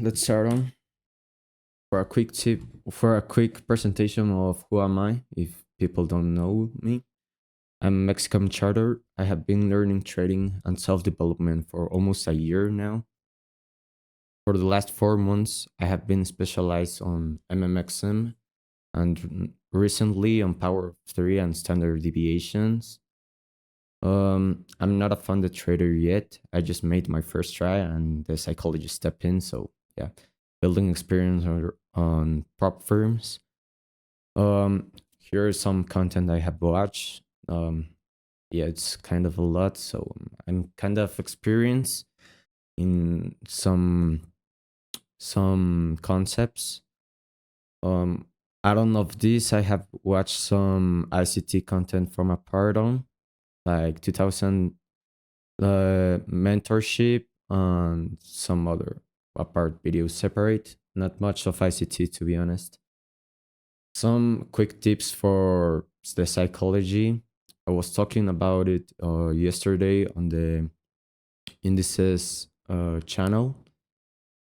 let's start on for a quick presentation of who am I. If people don't know me, I'm Mmxm charter. I have been learning trading and self-development for almost a year now. For the last 4 months, I have been specialized on Mmxm and recently on PO3 and standard deviations. I'm not a funded trader yet. I just made my first try and the psychologist stepped in. So yeah, building experience on prop firms. Here is some content I have watched. Yeah, it's kind of a lot. So I'm kind of experienced in some concepts. I don't know of this. I have watched some ICT content from a pardon, like 2000 mentorship and some other apart videos separate. Not much of ICT, to be honest. Some quick tips for the psychology. I was talking about it yesterday on the indices channel,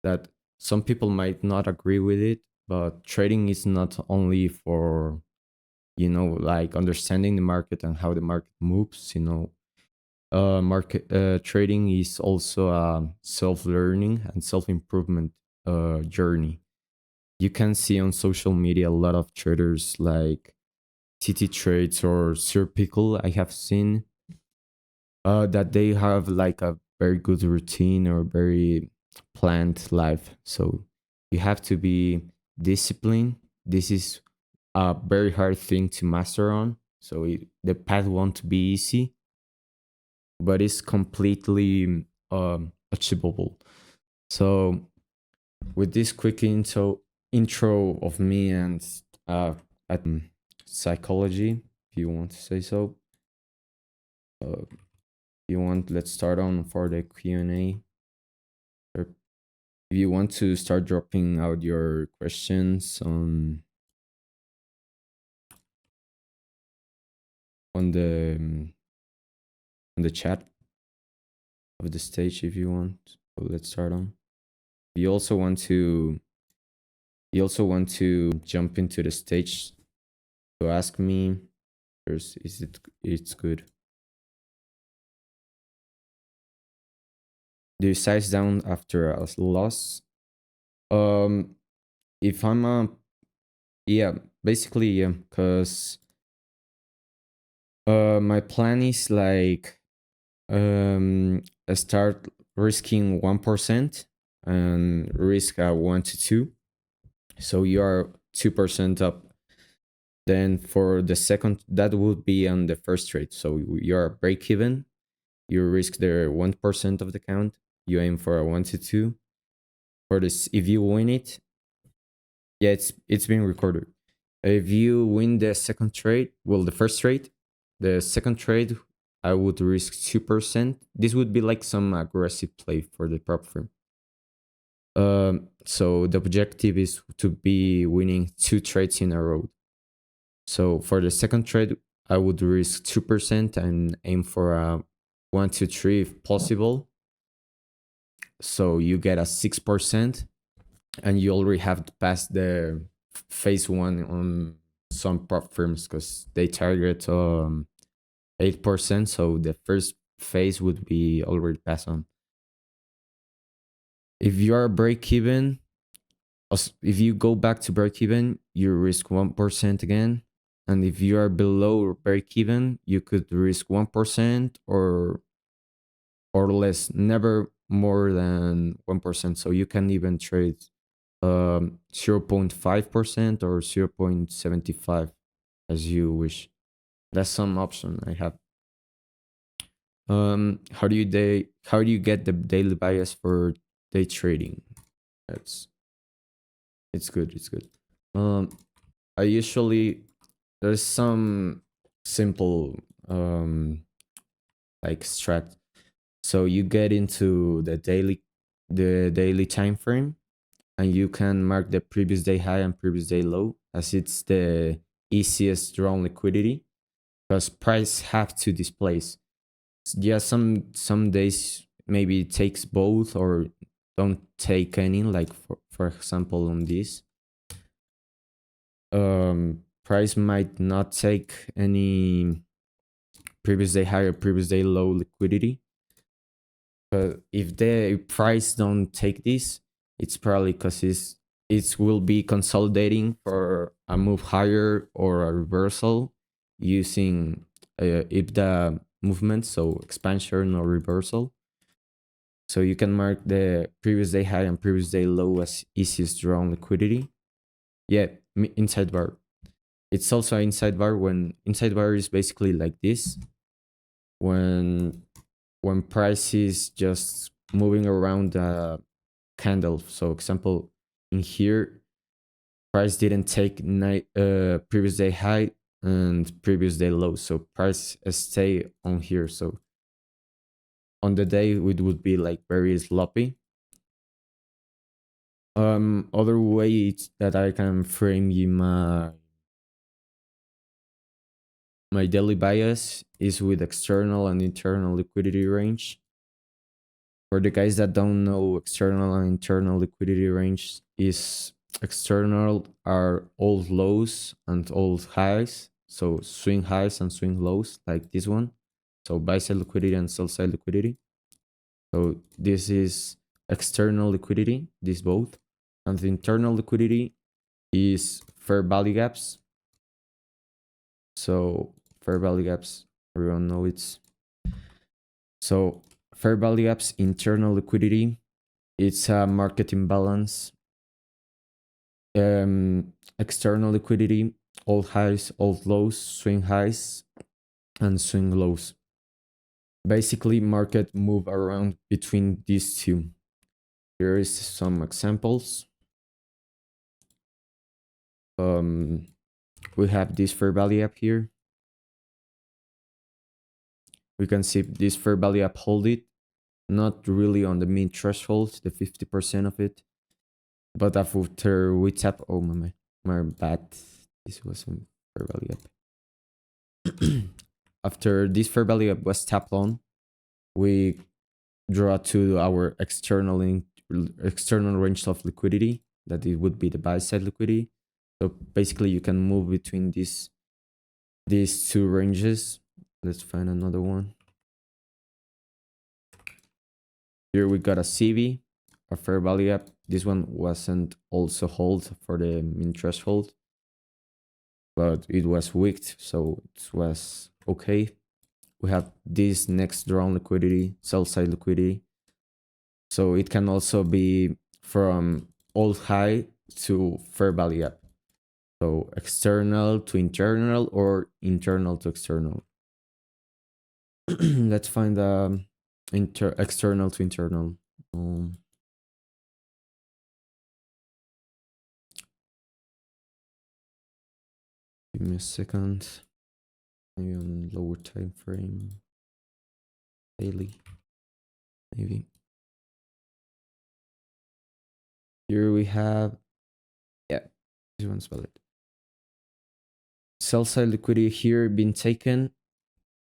that some people might not agree with it, but trading is not only for, like understanding the market and how the market moves. Market trading is also a self-learning and self-improvement journey. You can see on social media a lot of traders like TT Trades or Sir Pickle. I have seen that they have like a very good routine or very planned life. So you have to be disciplined. This is a very hard thing to master on. So the path won't be easy, but it's completely achievable. So with this quick intro of me and at psychology, if you want to say so, if you want, let's start on for the Q&A. Or if you want to start dropping out your questions on the chat of the stage, if you want. So let's start on. You also want to jump into the stage to ask me first. It's good. Do you size down after a loss? If I'm yeah, basically yeah, because my plan is like start risking 1% and risk 1 to 2. So you are 2% up. Then for the second, that would be on the first trade. So you're break even. You risk the 1% of the count. You aim for a 1 to 2. For this, if you win it, yeah, it's being recorded. If you win the second trade, well, the first trade, the second trade, I would risk 2%. This would be like some aggressive play for the prop firm. So the objective is to be winning 2 trades in a row. So for the second trade, I would risk 2% and aim for a 1 to 3 if possible. So you get a 6%, and you already have to pass the phase 1 on some prop firms because they target 8%. So the first phase would be already passed on. If you are break even, if you go back to break even, you risk 1% again. And if you are below break even, you could risk 1% or less, never more than 1%. So you can even trade 0.5% or 0.75 as you wish. That's some option I have. How do you get the daily bias for day trading? It's good. I usually, there's some simple like strat. So you get into the daily time frame, and you can mark the previous day high and previous day low, as it's the easiest drawn liquidity, because price have to displace. Yeah, some days maybe it takes both or don't take any, like for example on this, price might not take any previous day high or previous day low liquidity. But if the price don't take this, it's probably because it will be consolidating for a move higher or a reversal using IBDA movement, so expansion or reversal. So you can mark the previous day high and previous day low as easiest drawn liquidity. Yeah, inside bar. It's also inside bar when inside bar is basically like this. When price is just moving around the candle. So example, in here, price didn't take previous day high and previous day low. So price stay on here. So on the day, it would be like very sloppy. Other ways that I can frame you my daily bias is with external and internal liquidity range. For the guys that don't know, external and internal liquidity range is external are old lows and old highs. So swing highs and swing lows like this one. So buy side liquidity and sell side liquidity. So this is external liquidity, this both. And the internal liquidity is fair value gaps. So fair value gaps, everyone know it's. So fair value gaps, internal liquidity, it's a market imbalance. External liquidity, old highs, old lows, swing highs, and swing lows. Basically, market move around between these two. Here is some examples. We have this fair value gap here. We can see this fair value gap hold it, not really on the mean threshold, the 50% of it, but after we tap, oh my bad, this was some fair value gap. After this fair value gap was tapped on, we draw to our external range of liquidity, that it would be the buy side liquidity. So basically you can move between these two ranges. Let's find another one. Here we got a CV, a fair value gap. This one wasn't also hold for the mean threshold, but it was wicked, so it was okay. We have this next drawn liquidity, sell side liquidity. So it can also be from old high to fair value gap. So external to internal or internal to external. Let's find external to internal. Give me a second. Maybe on lower time frame. Daily. Maybe. Here we have, yeah, this one's valid. Sell side liquidity here been taken,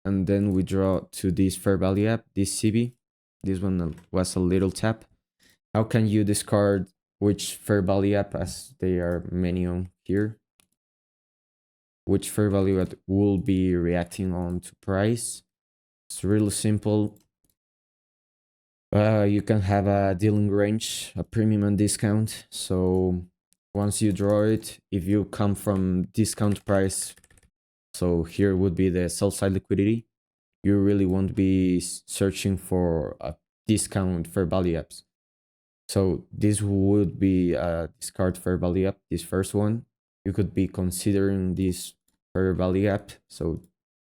and then we draw to this fair value gap, this CB. This one was a little tap. How can you discard which fair value gap, as there are many on here? Which fair value gap will be reacting on to price? It's really simple. You can have a dealing range, a premium and discount. So once you draw it, if you come from discount price, so here would be the sell side liquidity, you really won't be searching for a discount fair value gaps. So this would be a discard fair value gap, this first one. You could be considering this fair value gap. So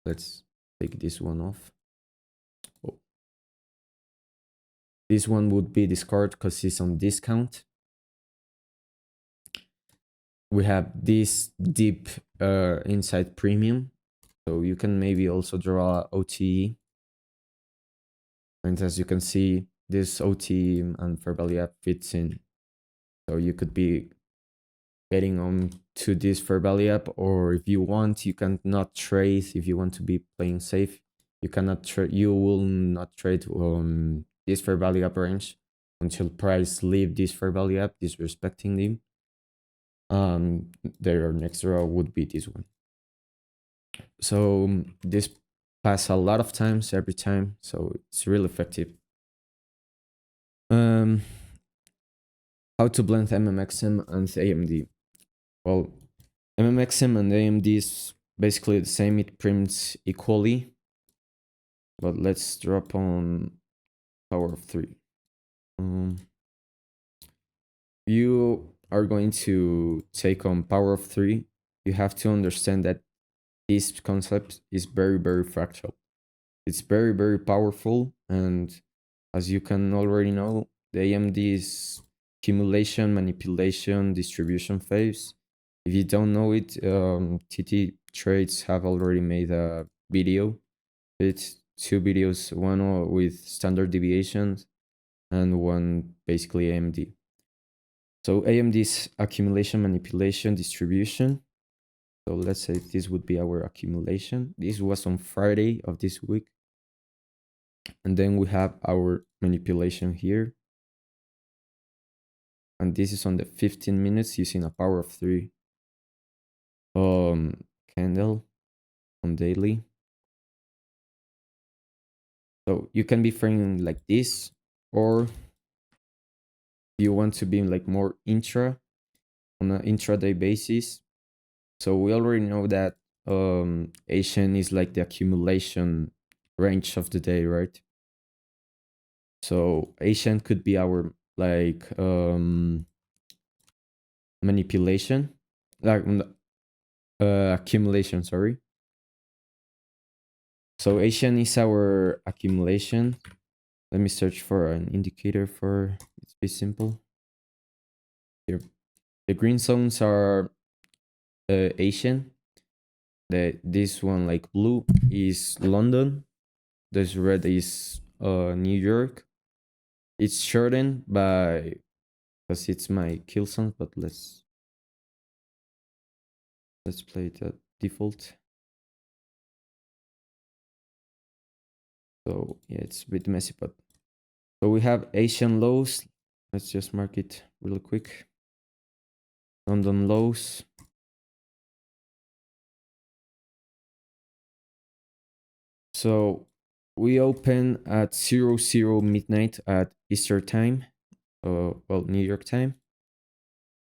let's take this one off. Oh. This one would be discard because it's on discount. We have this deep inside premium. So you can maybe also draw OTE. And as you can see, this OTE and fair value gap fits in. So you could be getting on to this fair value gap, or if you want, you can not trade. If you want to be playing safe, you cannot trade. You will not trade on this fair value gap range. until price leave this fair value up, disrespecting them. Their next row would be this one. So this pass a lot of times every time, so it's really effective. How to blend Mmxm and AMD? Well, Mmxm and AMD is basically the same. It prints equally, but let's drop on power of 3. You are going to take on power of 3. You have to understand that this concept is very, very fractal. It's very, very powerful, and as you can already know, the AMD is accumulation, manipulation, distribution phase. If you don't know it, TT Trades have already made a video. It's 2 videos, one with standard deviations and one basically AMD. So AMD is accumulation, manipulation, distribution. So let's say this would be our accumulation. This was on Friday of this week. And then we have our manipulation here. And this is on the 15 minutes using a power of 3 candle on daily. So you can be framing like this, or you want to be like more intra on an intraday basis. So we already know that Asian is like the accumulation range of the day, right? So Asian could be our like manipulation, like accumulation, sorry. So Asian is our accumulation. Let me search for an indicator for it's be simple. Here, the green zones are Asian. This one like blue is London. This red is New York. It's shortened by because it's my kill zone, but let's play it at default. So yeah, it's a bit messy, but so we have Asian lows. Let's just mark it really quick. London lows. So we open at 00 midnight at Eastern time, well, New York time.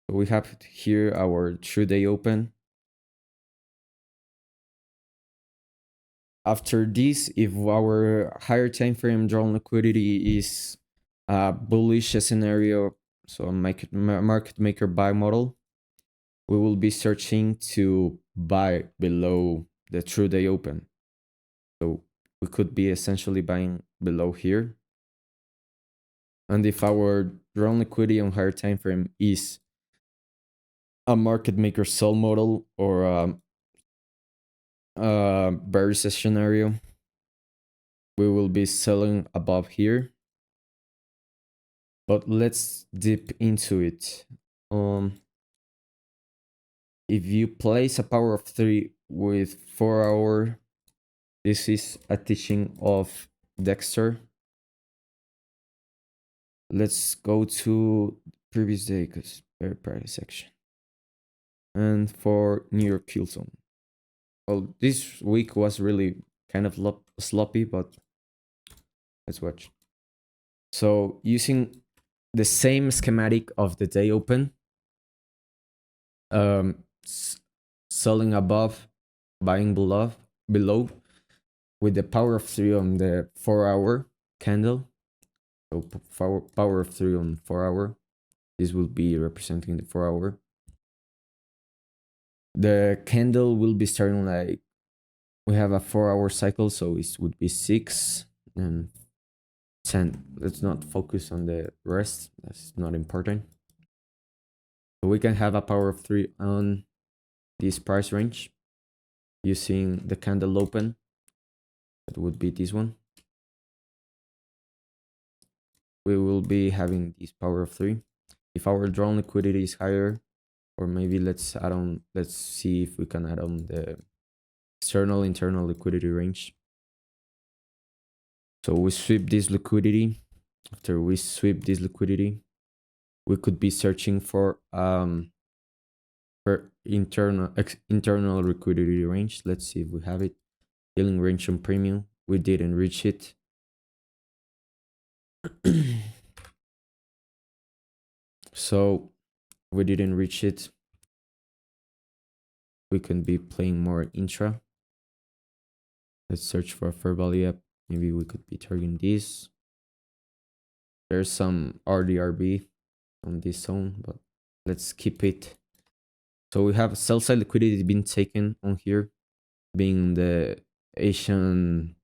So we have here our true day open. After this, if our higher time frame drawn liquidity is a bullish scenario, so a market maker buy model, we will be searching to buy below the true day open. So we could be essentially buying below here. And if our drawn liquidity on higher time frame is a market maker sell model or a bearish scenario, we will be selling above here. But let's dip into it. If you place a power of 3 with 4 hour, this is a teaching of Dexter. Let's go to previous day because very price section. And for New York kill zone. Well, this week was really kind of sloppy, but let's watch. So using the same schematic of the day open, selling above, buying below, with the power of 3 on the 4 hour candle. So power of 3 on 4 hour. This will be representing the 4 hour. The candle will be starting like, we have a 4 hour cycle, so it would be 6 and 10. Let's not focus on the rest, that's not important. So we can have a power of 3 on this price range using the candle open. That would be this one. We will be having this power of 3. If our drawn liquidity is higher, or maybe let's see if we can add on the external internal liquidity range. So we sweep this liquidity after we sweep this liquidity, we could be searching for internal liquidity range. Let's see if we have it. Healing range on premium. We didn't reach it. So we didn't reach it. We can be playing more intra. Let's search for a fair value app. Maybe we could be targeting this. There's some RDRB on this zone, but let's keep it. So we have sell side liquidity being taken on here, being the Asian.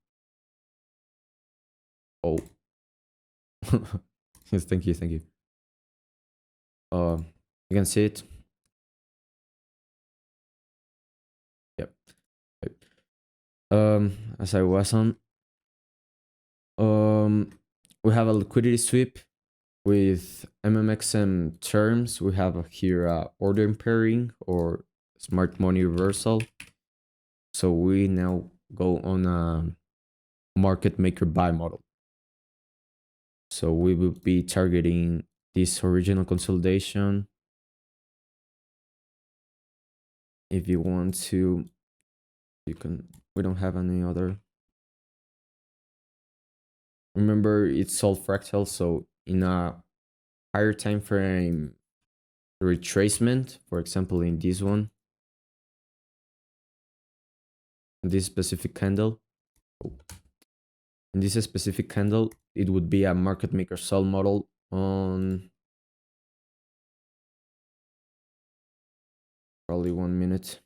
Oh, yes, thank you. You can see it. Yep. As I was on, we have a liquidity sweep with Mmxm terms. We have here order pairing or smart money reversal. So we now go on a market maker buy model. So we will be targeting this original consolidation. If you want to, you can. We don't have any other. Remember, it's all fractal, so in a higher time frame retracement, for example, in this one, this specific candle, in this specific candle, it would be a market maker sell model on probably 1 minute.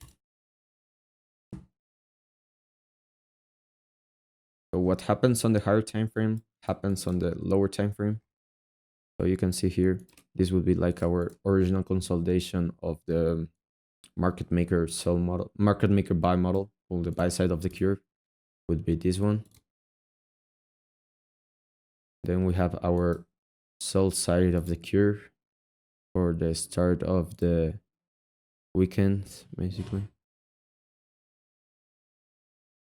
So what happens on the higher time frame happens on the lower time frame. So you can see here, this would be like our original consolidation of the market maker sell model, market maker buy model on the buy side of the curve would be this one. Then we have our sell side of the curve for the start of the weekend, basically.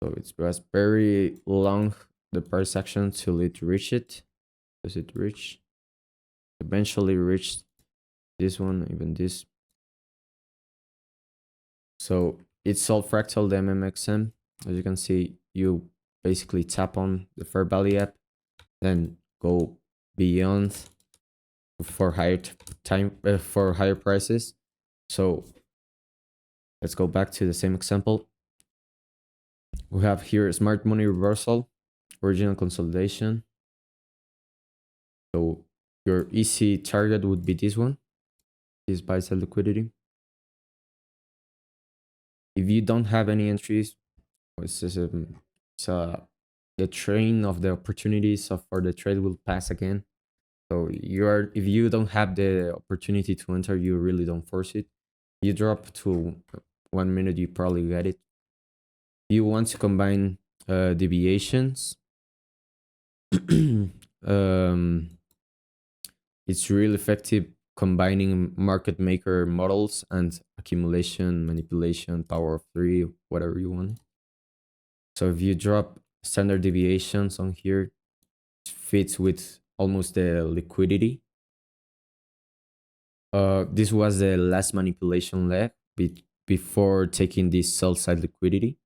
So it was very long, the price action, till it reached it. Does it reach? Eventually reached this one, even this. So it's all fractal, the Mmxm. As you can see, you basically tap on the fair value app, then go beyond for higher for higher prices. So let's go back to the same example. We have here smart money reversal, original consolidation. So your easy target would be this one, this buy side liquidity. If you don't have any entries, the train of the opportunities for the trade will pass again. So if you don't have the opportunity to enter, you really don't force it. You drop to 1 minute, you probably get it. You want to combine deviations. It's really effective combining market maker models and accumulation, manipulation, power of 3, whatever you want. So if you drop standard deviations on here, it fits with almost the liquidity. This was the last manipulation leg before taking this sell side liquidity.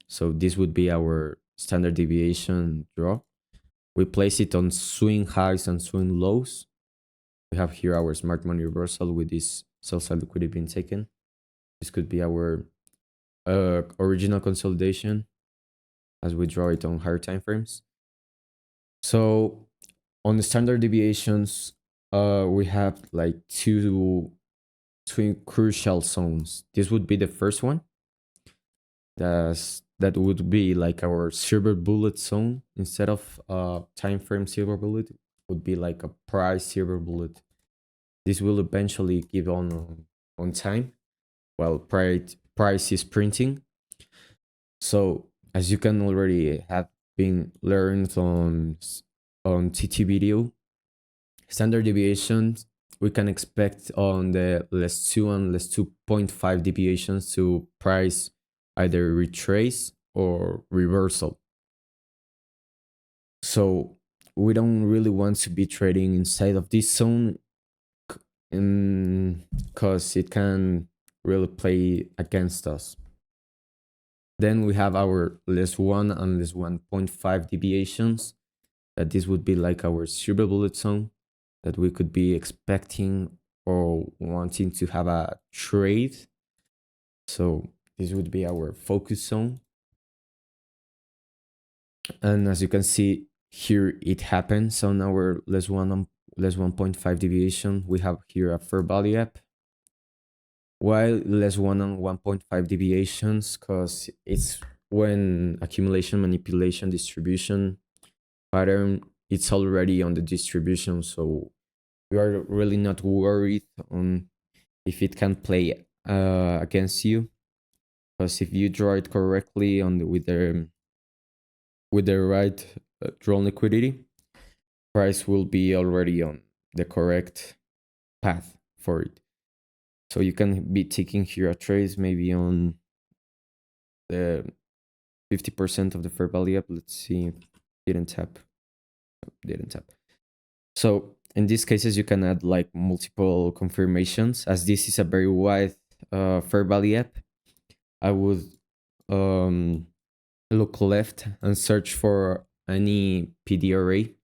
So this would be our standard deviation draw. We place it on swing highs and swing lows. We have here our smart money reversal with this sell side liquidity being taken. This could be our original consolidation as we draw it on higher time frames. So on the standard deviations, we have like two crucial zones. This would be the first one. That would be like our silver bullet zone. Instead of time frame silver bullet, would be like a price silver bullet. This will eventually give on time while price is printing. So as you can already have been learned on TT video, standard deviations we can expect on the less 2 and less 2.5 deviations to price either retrace or reversal. So we don't really want to be trading inside of this zone, because it can really play against us. Then we have our -1 and -1.5 deviations, that this would be like our silver bullet zone that we could be expecting or wanting to have a trade. So this would be our focus zone. And as you can see here, it happens on our -1.5 deviation. We have here a fair value app, while -1 and 1.5 deviations, because it's when accumulation, manipulation, distribution pattern, it's already on the distribution, so we are really not worried on if it can play against you, because if you draw it correctly on with the right drawn liquidity, price will be already on the correct path for it. So you can be taking here a trade maybe on the 50% of the fair value up. Let's see, didn't tap. So in these cases, you can add like multiple confirmations. As this is a very wide fair value app, I would look left and search for any PD array.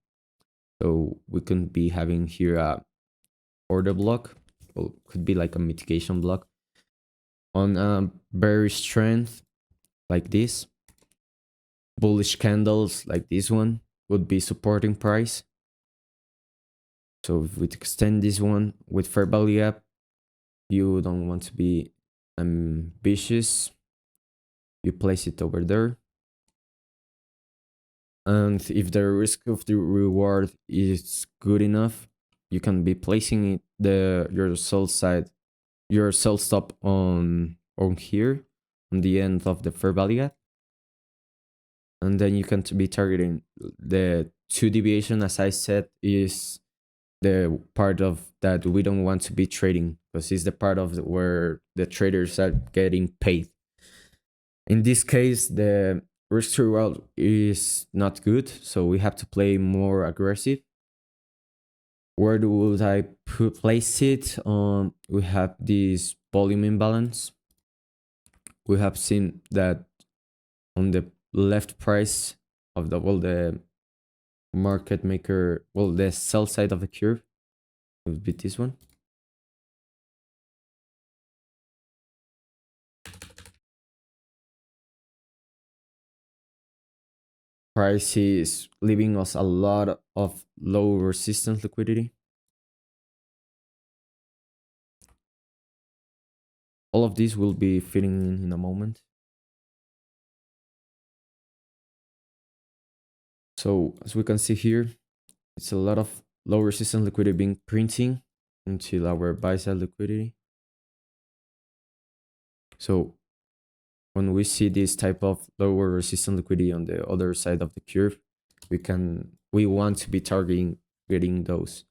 So we can be having here a order block, or could be like a mitigation block on a bearish trend like this. Bullish candles like this one would be supporting price. So if we extend this one with fair value up, you don't want to be ambitious. You place it over there. And if the risk of the reward is good enough, you can be placing it your sell stop on here on the end of the fair value gap. And then you can be targeting the 2 deviation, as I said, is the part of that we don't want to be trading, because it's the part of where the traders are getting paid. In this case, the risk to reward is not good, so we have to play more aggressive. Where would I place it? We have this volume imbalance. We have seen that on the left price of the market maker, the sell side of the curve would be this one. Price is leaving us a lot of low resistance liquidity. All of these will be fitting in a moment. So as we can see here, it's a lot of low resistance liquidity being printing until our buy side liquidity. So when we see this type of lower resistance liquidity on the other side of the curve, we want to be targeting getting those.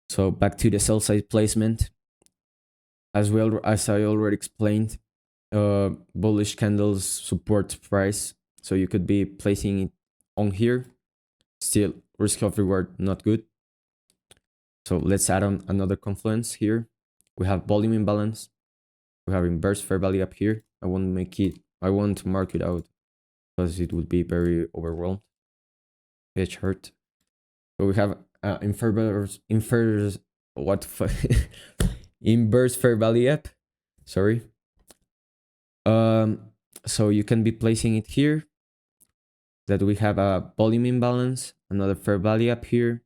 So back to the sell side placement. As I already explained, bullish candles support price, so you could be placing it on here. Still, risk of reward not good. So let's add on another confluence here. We have volume imbalance. We have inverse fair value up here. I want to mark it out because it would be very overwhelmed. Edge hurt. So we have inverse fair value up. Sorry. So you can be placing it here. That we have a volume imbalance, another fair value up here,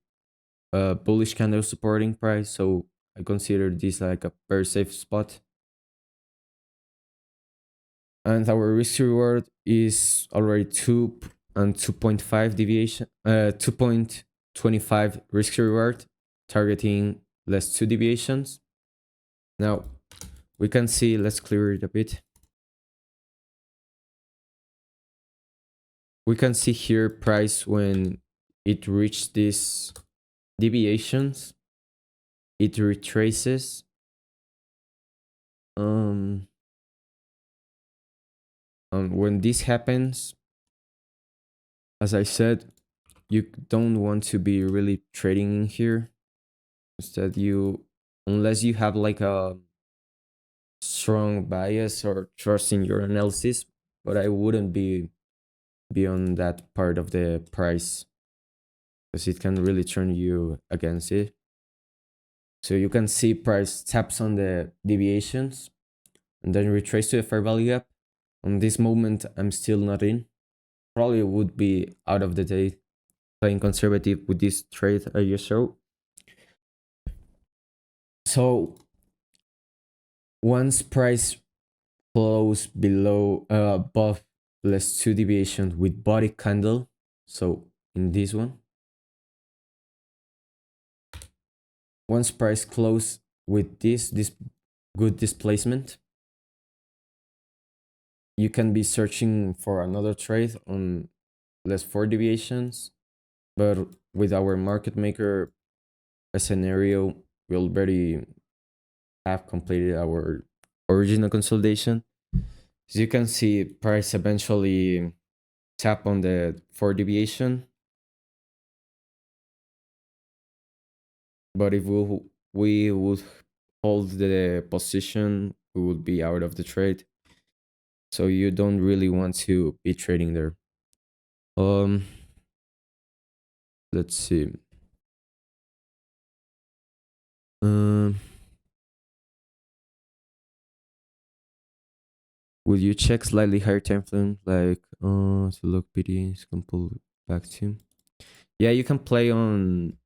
bullish candle supporting price. So I consider this like a very safe spot. And our risk to reward is already 2 and 2.5 deviation, 2.25 risk to reward, targeting less 2 deviations. Now we can see, let's clear it a bit. We can see here price when it reached these deviations, it retraces. And when this happens, as I said, you don't want to be really trading in here. Instead, unless you have like a strong bias or trust in your analysis, but I wouldn't be on that part of the price, because it can really turn you against it. So you can see price taps on the deviations and then retrace to the fair value gap. On this moment, I'm still not in. Probably would be out of the day playing conservative with this trade I just showed. So once price close below above +2 deviation with body candle, so in this one, once price close with this good displacement, you can be searching for another trade on +4 deviations, but with our market maker scenario, we already have completed our original consolidation. As you can see, price eventually tap on the 4 deviation, but if we would hold the position, we would be out of the trade. So you don't really want to be trading there. Let's see. Would you check slightly higher time frame, like to look PDs can pull back to? Yeah, you can play on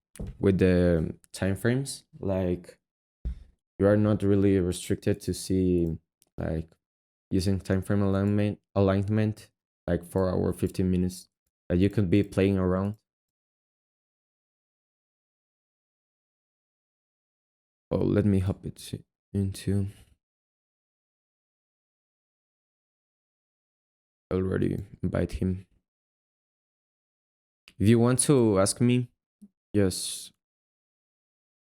with the time frames. Like you are not really restricted to see like using time frame alignment like 4 hour 15 minutes. You could be playing around. Oh, let me hop it into. Already invite him. If you want to ask me, just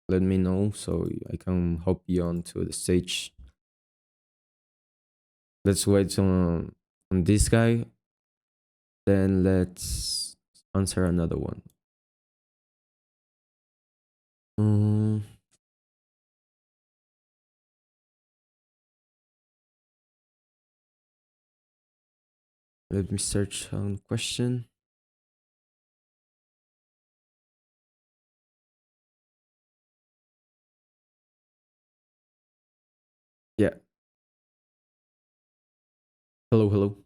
let me know so I can hop you onto the stage. Let's wait on this guy. Then let's answer another one. Let me search on question. Yeah. Hello.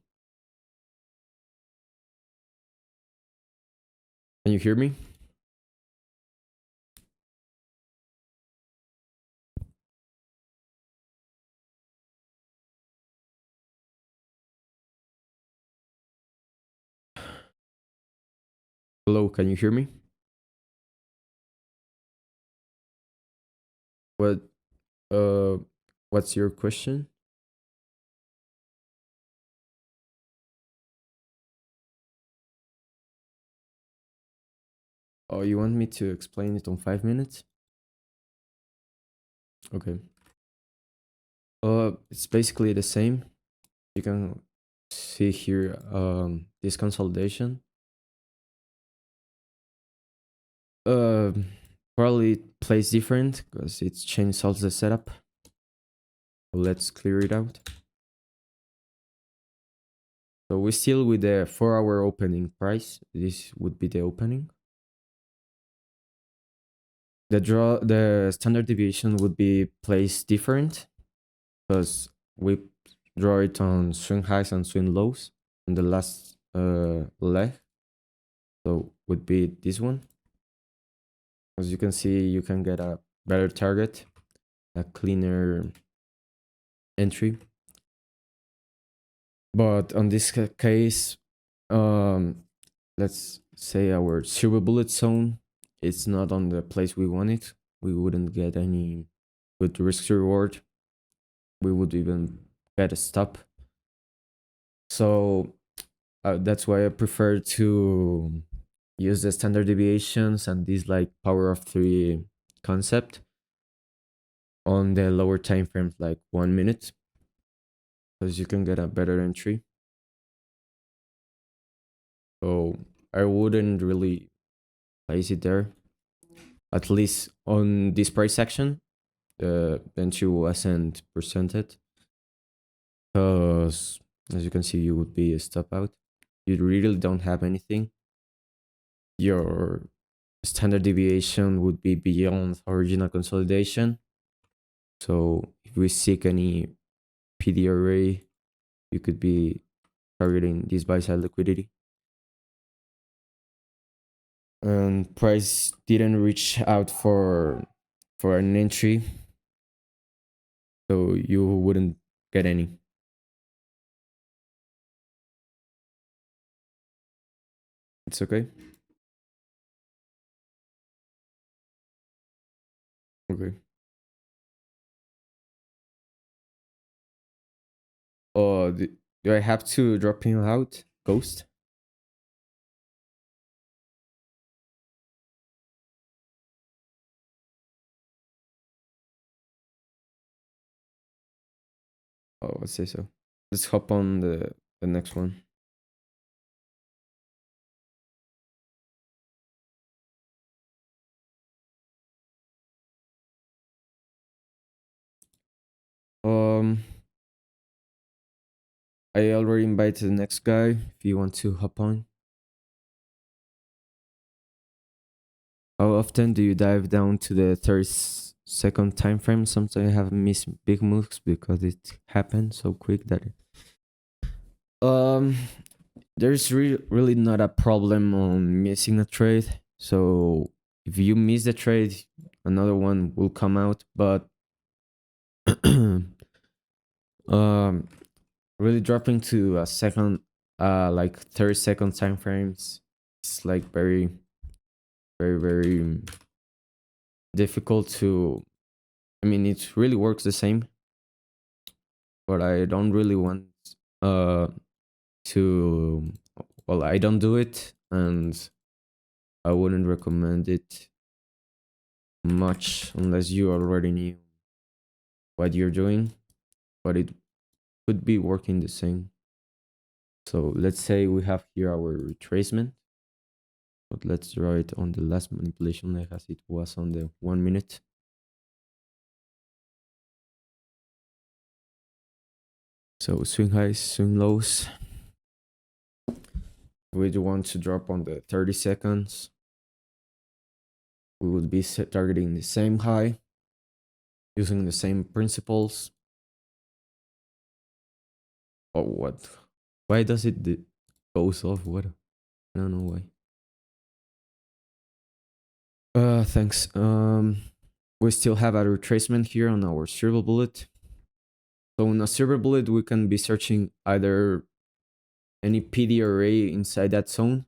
Can you hear me? Hello, can you hear me? What what's your question? Oh, you want me to explain it on 5 minutes? Okay. It's basically the same. You can see here this consolidation. Probably plays different because it's changed all the setup. Let's clear it out. So we're still with the 4 hour opening price. This would be the opening. The standard deviation would be placed different because we draw it on swing highs and swing lows on the last leg. So would be this one. As you can see, you can get a better target, a cleaner entry. But on this case, let's say our silver bullet zone, it's not on the place we want it. We wouldn't get any good risk reward. We would even get a stop. So that's why I prefer to use the standard deviations and this like power of 3 concept on the lower time frames, like 1 minute, because you can get a better entry. So I wouldn't really place it there, at least on this price action. The entry wasn't presented because, as you can see, you would be a stop out. You really don't have anything. Your standard deviation would be beyond original consolidation. So if we seek any PD array, you could be targeting this buy side liquidity. And price didn't reach out for an entry, so you wouldn't get any. It's okay. Okay. Oh, do I have to drop him out? Ghost? Oh, I'd say so. Let's hop on the next one. I already invited the next guy if you want to hop on. How often do you dive down to the 30-second time frame? Sometimes I have missed big moves because it happened so quick that there's really not a problem on missing a trade. So if you miss the trade, another one will come out, but really dropping to a second, like 30-second time frames, it's like very difficult to. I mean, it really works the same, but I don't really want to. Well, I don't do it, and I wouldn't recommend it much unless you already knew what you're doing, but it could be working the same. So let's say we have here our retracement, but let's draw it on the last manipulation leg as it was on the 1 minute. So swing highs, swing lows. We do want to drop on the 30 seconds. We would be targeting the same high, using the same principles. Oh, what? Why does it goes off? What? I don't know why. Thanks. We still have a retracement here on our silver bullet. So in a silver bullet, we can be searching either any PD array inside that zone,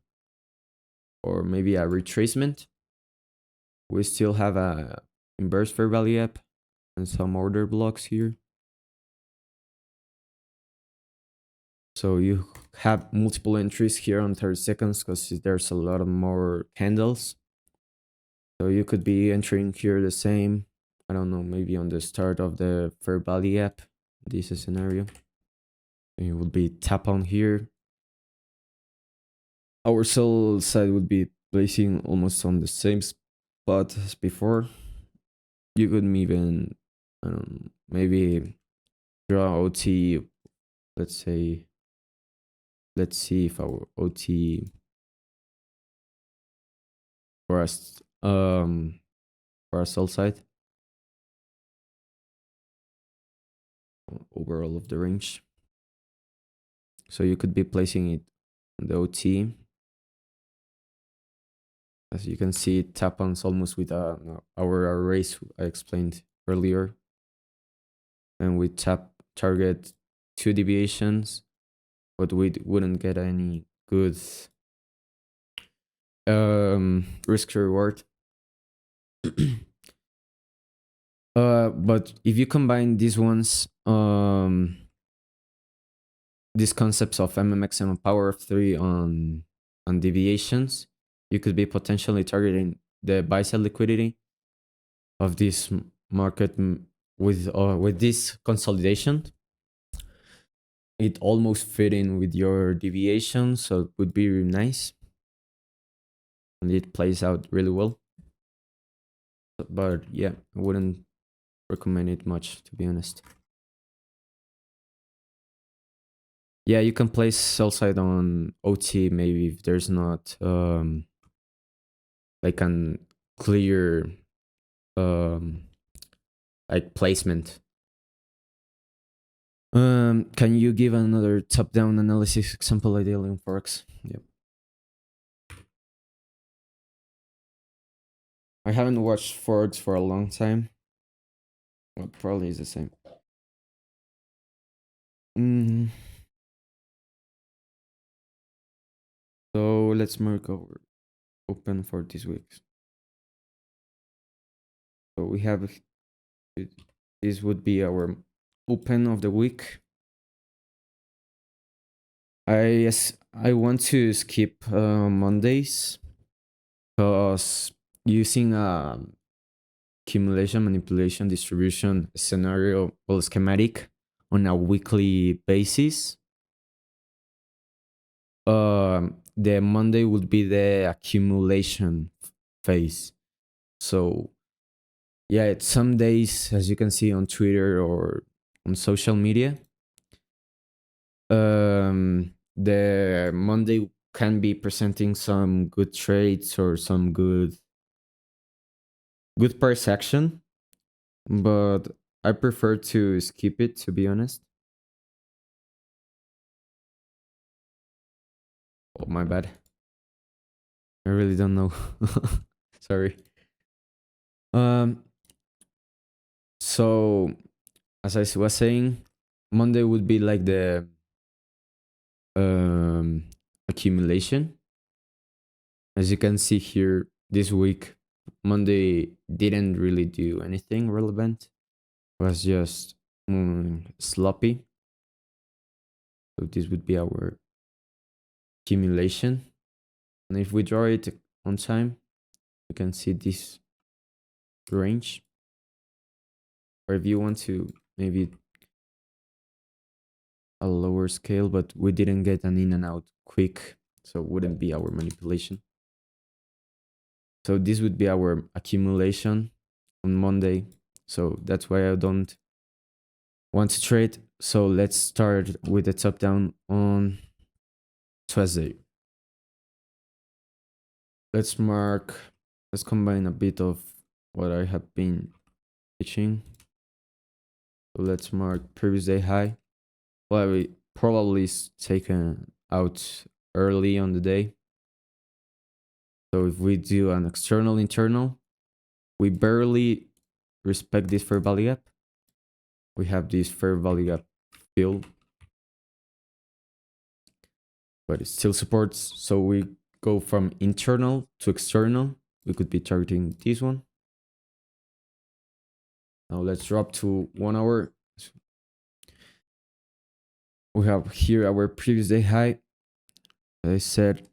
or maybe a retracement. We still have a inverse fair value app and some order blocks here. So you have multiple entries here on 30 seconds because there's a lot of more candles. So you could be entering here the same, I don't know, maybe on the start of the fair value app, this is scenario. And you would be tap on here. Our sell side would be placing almost on the same spot as before. You could even, I don't know, maybe draw OT. Let's say, let's see if our OT for us, for our sell side overall of the range. So you could be placing it on the OT. As you can see, it tap ons almost with our arrays I explained earlier. And we target 2 deviations, but we wouldn't get any good risk to reward. But if you combine these ones, these concepts of Mmxm and power of 3 on deviations, you could be potentially targeting the buy side liquidity of this market with this consolidation. It almost fit in with your deviation, so it would be really nice. and it plays out really well. But yeah, I wouldn't recommend it much, to be honest. Yeah, you can place sell side on OT maybe if there's not like an clear like placement. Can you give another top-down analysis example ideally on Forex? Yep. I haven't watched Forex for a long time. Well, probably is the same. So let's mark our open for this week. So we have, this would be our open of the week. I want to skip Mondays because using a accumulation, manipulation, distribution scenario or schematic on a weekly basis, the Monday would be the accumulation phase. So yeah, it's some days, as you can see on Twitter or on social media, the Monday can be presenting some good trades or some good price action, but I prefer to skip it, to be honest. Oh, my bad. I really don't know. Sorry. So as I was saying, Monday would be like the accumulation. As you can see here, this week, Monday didn't really do anything relevant. It was just sloppy. So this would be our accumulation. And if we draw it on time, you can see this range. Or if you want to, maybe a lower scale, but we didn't get an in and out quick, so it wouldn't be our manipulation. So this would be our accumulation on Monday. So that's why I don't want to trade. So let's start with the top down on Tuesday. Let's combine a bit of what I have been teaching. So let's mark previous day high. Well, probably is taken out early on the day. So if we do an external internal, we barely respect this fair value gap. We have this fair value gap fill, but it still supports. So we go from internal to external. We could be targeting this one. Now let's drop to 1 hour. We have here our previous day high. As I said,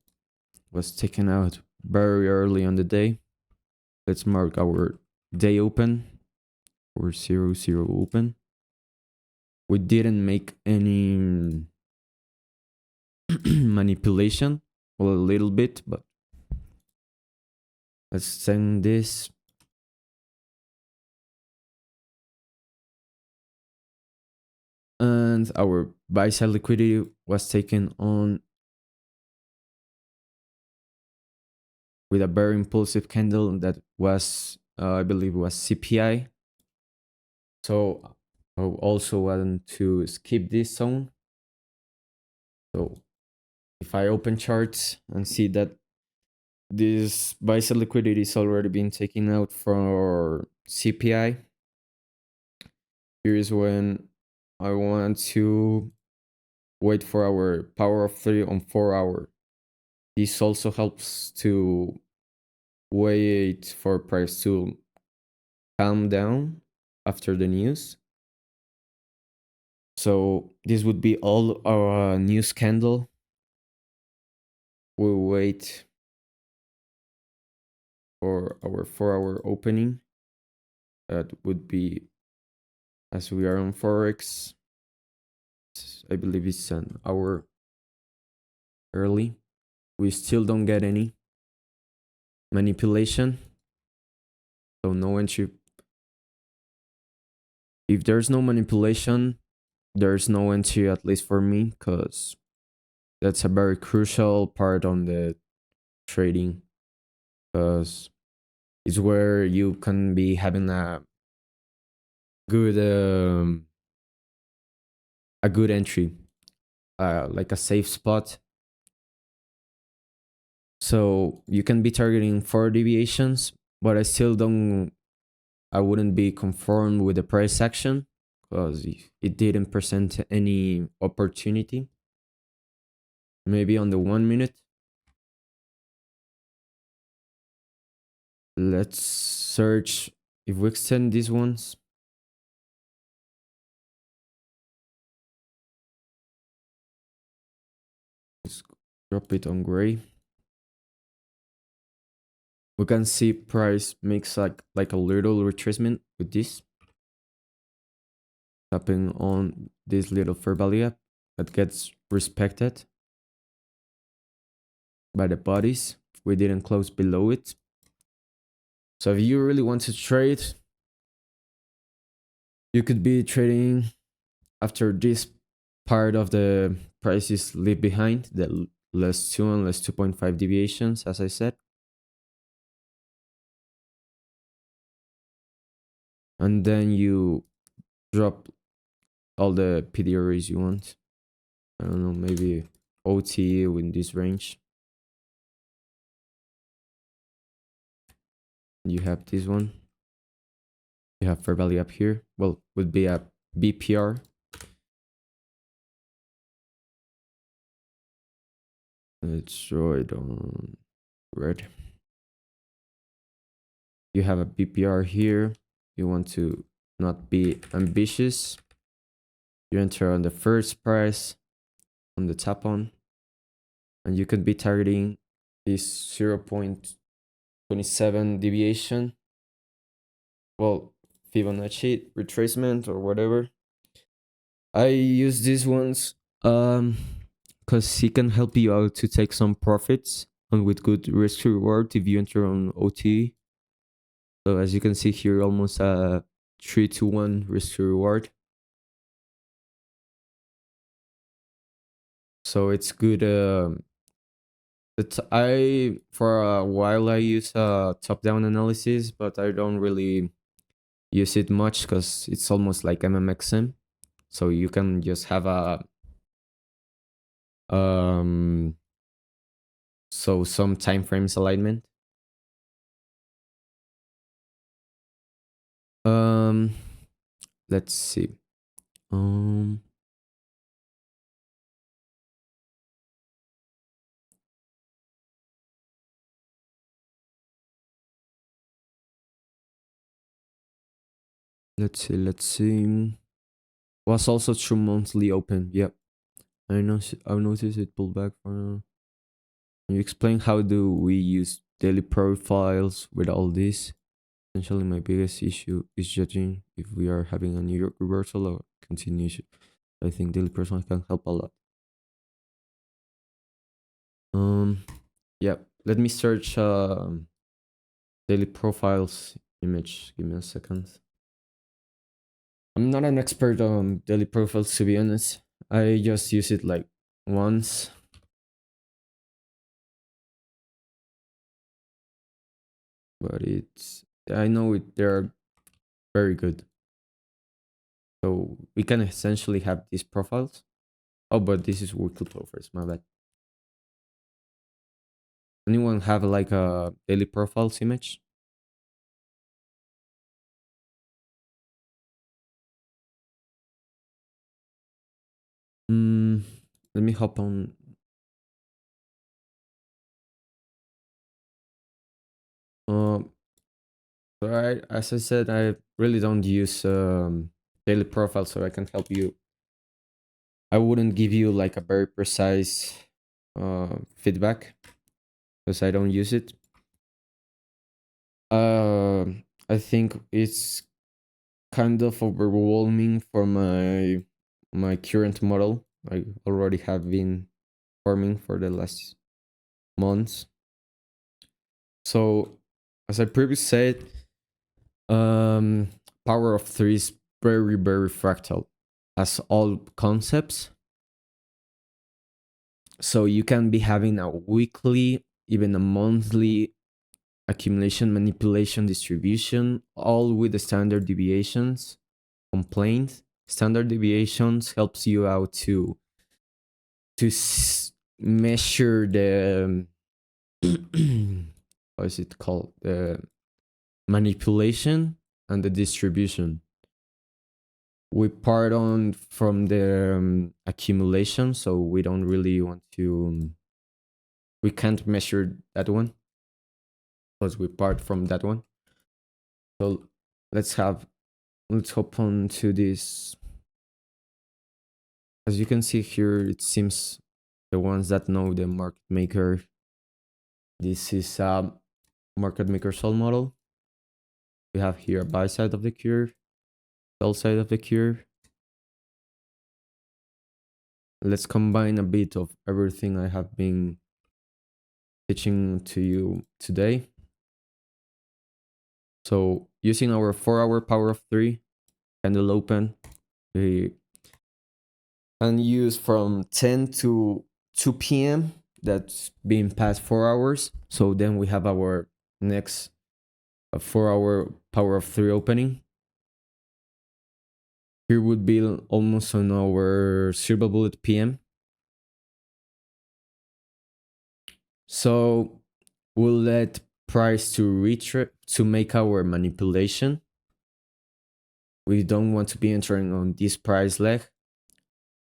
was taken out very early on the day. Let's mark our day open or 0 0 open. We didn't make any manipulation, well, a little bit, but let's send this. And our buy side liquidity was taken on with a very impulsive candle that was, I believe, was CPI. So I also want to skip this zone. So if I open charts and see that this buy side liquidity is already been taken out for CPI, here is when I want to wait for our power of 3 on 4 hour. This also helps to wait for price to calm down after the news. So this would be all our news candle. We'll wait for our 4 hour opening. That would be, as we are on Forex, I believe it's an hour early. We still don't get any. manipulation. So no entry. If there's no manipulation, there's no entry, at least for me, because that's a very crucial part on the trading, because it's where you can be having good um, a good entry, like a safe spot. So you can be targeting 4 deviations, but I wouldn't be conformed with the price action because it didn't present any opportunity. Maybe on the 1 minute. Let's search if we extend these ones. Let's drop it on gray. We can see price makes like a little retracement with this. Tapping on this little fair value gap that gets respected by the bodies. We didn't close below it. So if you really want to trade, you could be trading after this part of the prices leave behind, the less 2 and less 2.5 deviations, as I said. And then you drop all the PDRs you want. I don't know, maybe OT in this range. You have this one. You have fair value up here. Well, would be a BPR. Let's draw it on red. You have a BPR here. You want to not be ambitious. You enter on the first price on the tap on, and you could be targeting this 0.27 deviation. Well, Fibonacci retracement or whatever. I use these ones because he can help you out to take some profits and with good risk to reward if you enter on OT. So as you can see here, almost a 3-to-1 risk to reward. So it's good. For a while I use top-down analysis, but I don't really use it much because it's almost like Mmxm. So you can just have a some time frames alignment. Let's see. Let's see. Was also true monthly open. Yep. I've noticed it pulled back for now. Can you explain how do we use daily profiles with all this? Essentially, my biggest issue is judging if we are having a New York reversal or continuation. I think daily profiles can help a lot. Yeah. Let me search daily profiles image. Give me a second. I'm not an expert on daily profiles, to be honest. I just use it like once. But I know they're very good. So we can essentially have these profiles. Oh, but this is weekly profiles, my bad. Anyone have like a daily profiles image? Let me hop on. So as I said, I really don't use daily profiles, so I can help you. I wouldn't give you like a very precise feedback because I don't use it. I think it's kind of overwhelming for my current model. I already have been farming for the last months. So as I previously said, power of 3 is very, very fractal as all concepts. So you can be having a weekly, even a monthly accumulation, manipulation, distribution, all with the standard deviations. Complaint standard deviations helps you out to measure the what is it called, the manipulation and the distribution. We part on from the accumulation, so we don't really want to we can't measure that one because we part from that one. So let's hop on to this. As you can see here, it seems the ones that know the market maker, this is a market maker sol model. We have here a buy side of the curve, sell side of the curve. Let's combine a bit of everything I have been teaching to you today. So using our 4-hour power of 3 candle open, we can use from 10 to 2 p.m. That's been past 4 hours. So then we have our next 4-hour power of 3 opening. Here would be almost on our silver bullet PM. So we'll let price to make our manipulation. We don't want to be entering on this price leg,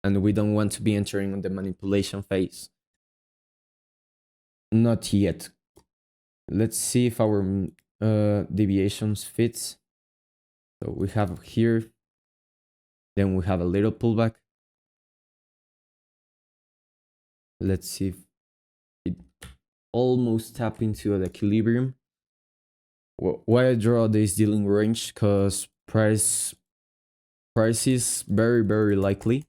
and we don't want to be entering on the manipulation phase. Not yet. Let's see if our deviations fits. So we have here, then we have a little pullback. Let's see if it almost tap into the equilibrium. Why I draw this dealing range? Because price is very, very likely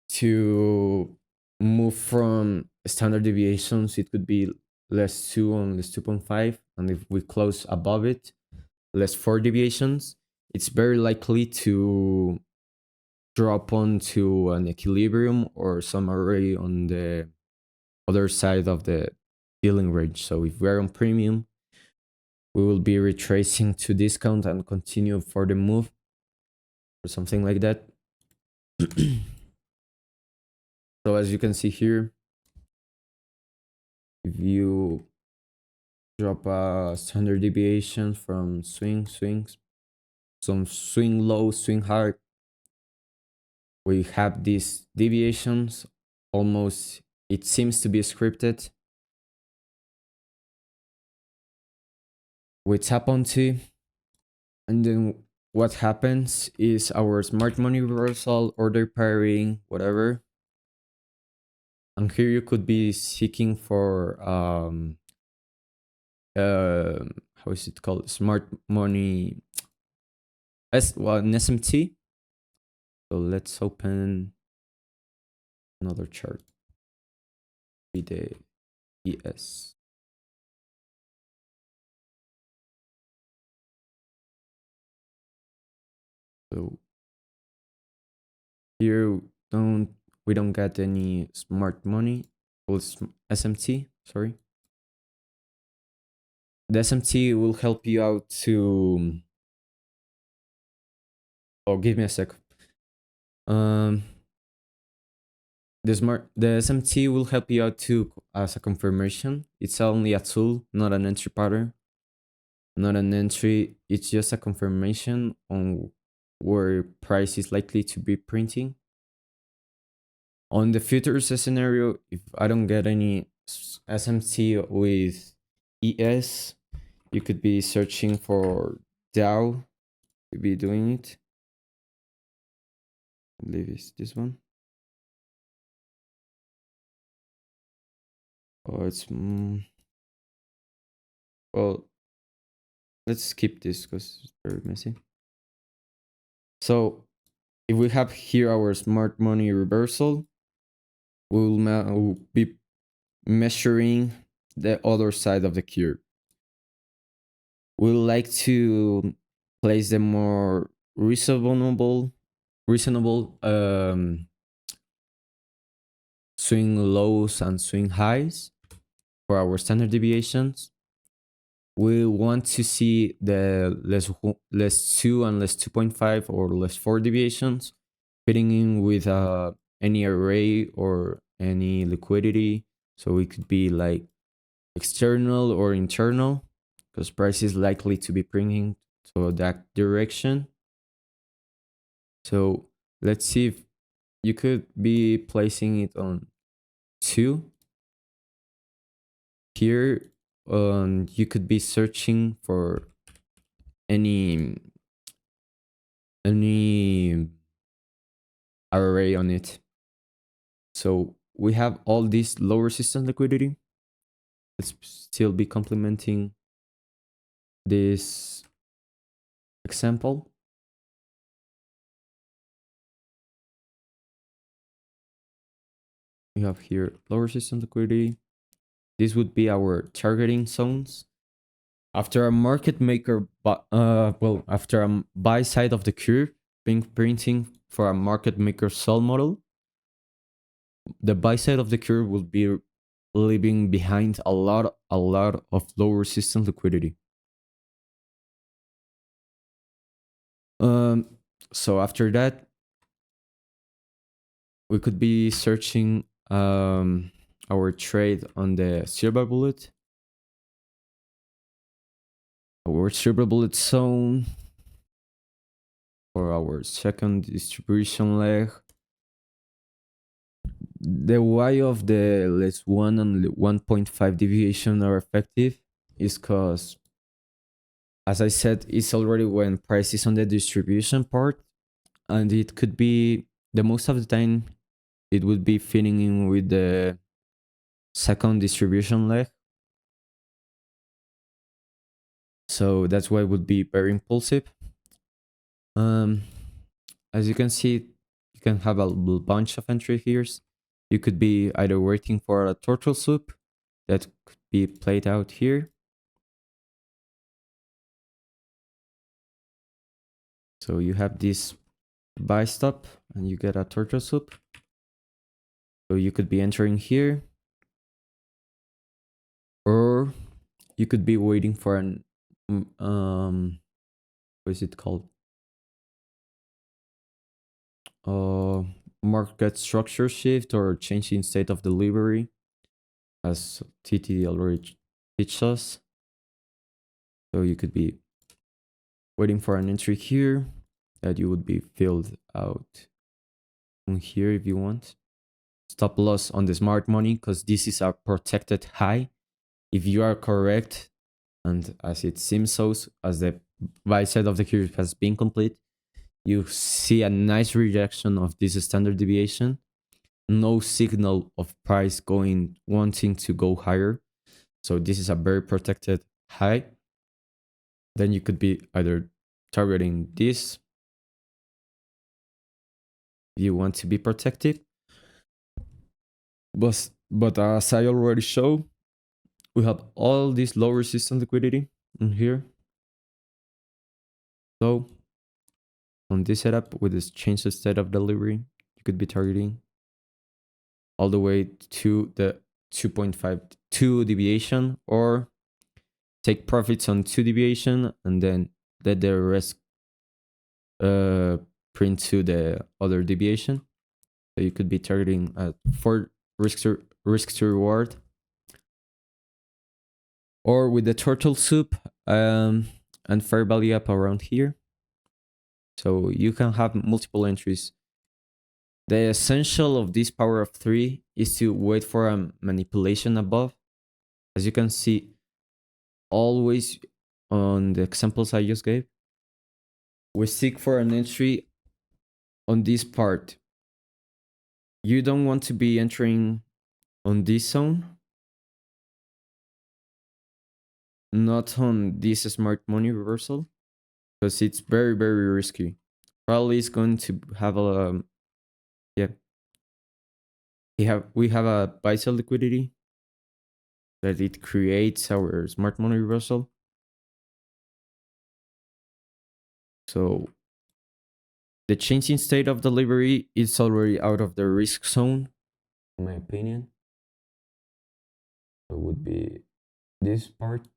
to move from standard deviations. It could be less 2 on less 2.5, and if we close above it, less 4 deviations, it's very likely to drop onto an equilibrium or some array on the other side of the dealing range. So if we're on premium, we will be retracing to discount and continue for the move or something like that. So as you can see here, if you drop a standard deviation from swings, some swing low, swing high, we have these deviations. Almost, it seems to be scripted. We tap onto, and then what happens is our smart money reversal, order pairing, whatever. And here you could be seeking for how is it called, smart money an SMT. So let's open another chart with the ES. So here we don't get any smart money or SMT, sorry. The SMT will help you out to, oh, give me a sec. The SMT will help you out too as a confirmation. It's only a tool, not an entry pattern, not an entry. It's just a confirmation on where price is likely to be printing. On the futures scenario, if I don't get any SMT with ES, you could be searching for Dow to be doing it. I believe it's this one. Oh, it's well, let's skip this because it's very messy. So if we have here our smart money reversal, we'll be measuring the other side of the curve. We like to place the more reasonable swing lows and swing highs for our standard deviations. We want to see the less 2 and less 2.5 or less 4 deviations fitting in with any array or any liquidity. So it could be like external or internal, because price is likely to be bringing to that direction. So let's see if you could be placing it on 2 here. You could be searching for any array on it. So we have all this low resistance liquidity. Let's still be complementing this example. We have here low resistance liquidity. This would be our targeting zones. After a market maker, after a buy side of the curve being printing for a market maker sell model, the buy side of the curve will be leaving behind a lot of low resistance liquidity. So after that, we could be searching our trade on the silver bullet. Our silver bullet zone for our second distribution leg. The Y of the less 1 and 1.5 deviation are effective is because, as I said, it's already when price is on the distribution part, and it could be the most of the time it would be fitting in with the second distribution leg. So that's why it would be very impulsive. As you can see, you can have a bunch of entry here. You could be either waiting for a turtle soup that could be played out here. So you have this buy stop and you get a turtle soup. So you could be entering here, or you could be waiting for an what is it called? Market structure shift or change in state of delivery, as TT already teaches us. So you could be waiting for an entry here that you would be filled out on here if you want. Stop loss on the smart money, because this is a protected high. If you are correct, and as it seems so, as the buy side of the curve has been complete, you see a nice rejection of this standard deviation. No signal of price wanting to go higher. So this is a very protected high. Then you could be either targeting this if you want to be protected. But as I already showed, we have all this low resistance liquidity in here. So on this setup with this change of state of delivery, you could be targeting all the way to the 2.52 deviation, or take profits on 2 deviation and then let the rest print to the other deviation. So you could be targeting at 4 risk to reward, or with the turtle soup and fair value up around here. So you can have multiple entries. The essential of this power of 3 is to wait for a manipulation above. As you can see, always on the examples I just gave, we seek for an entry on this part. You don't want to be entering on this zone, not on this smart money reversal, because it's very, very risky. Probably it's going to have a we have a buy sell liquidity that it creates our smart money reversal. So the changing state of delivery is already out of the risk zone, in my opinion. It would be this part.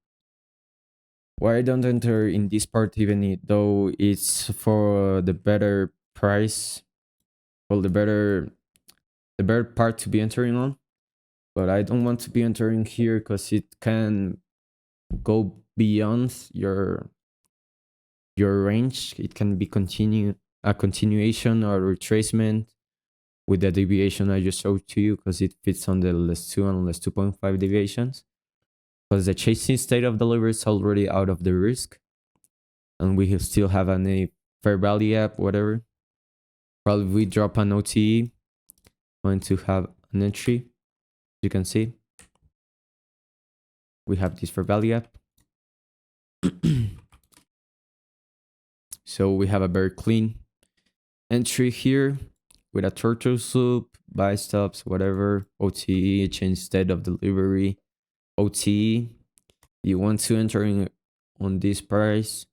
Why I don't enter in this part even though it's for the better price, well, the better part to be entering on, but I don't want to be entering here because it can go beyond your range. It can be a continuation or retracement with the deviation I just showed to you, because it fits on the less 2 and less 2.5 deviations. Because the chasing state of delivery is already out of the risk, and we still have a fair value gap, whatever. Probably we drop an OTE, going to have an entry. You can see we have this fair value gap. So we have a very clean entry here with a turtle soup, buy stops, whatever, OTE, change state of delivery, OTE. You want to enter in on this price.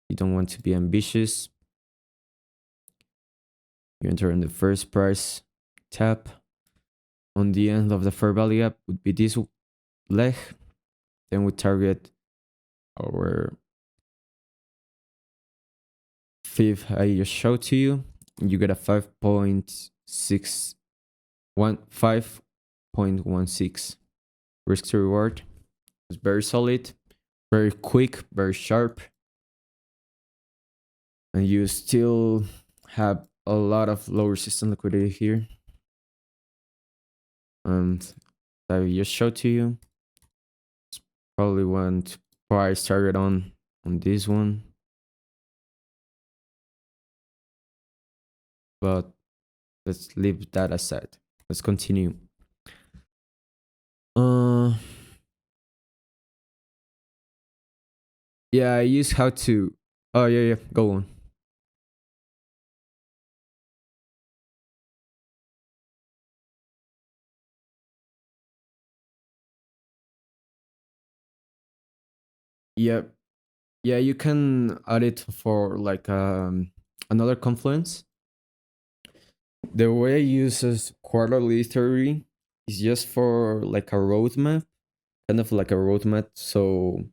You don't want to be ambitious. You enter in the first price, tap. On the end of the fair value gap would be this leg. Then we target our fifth I just showed to you. You get a 5.16 risk to reward. It's very solid, very quick, very sharp, and you still have a lot of low resistance liquidity here. And I just showed to you. It's probably want price target on this one, but let's leave that aside. Let's continue. Yeah, I use how to. Oh yeah, go on. Yeah, you can add it for like another confluence. The way I use this quarterly theory is just for like a roadmap, kind of like a roadmap. So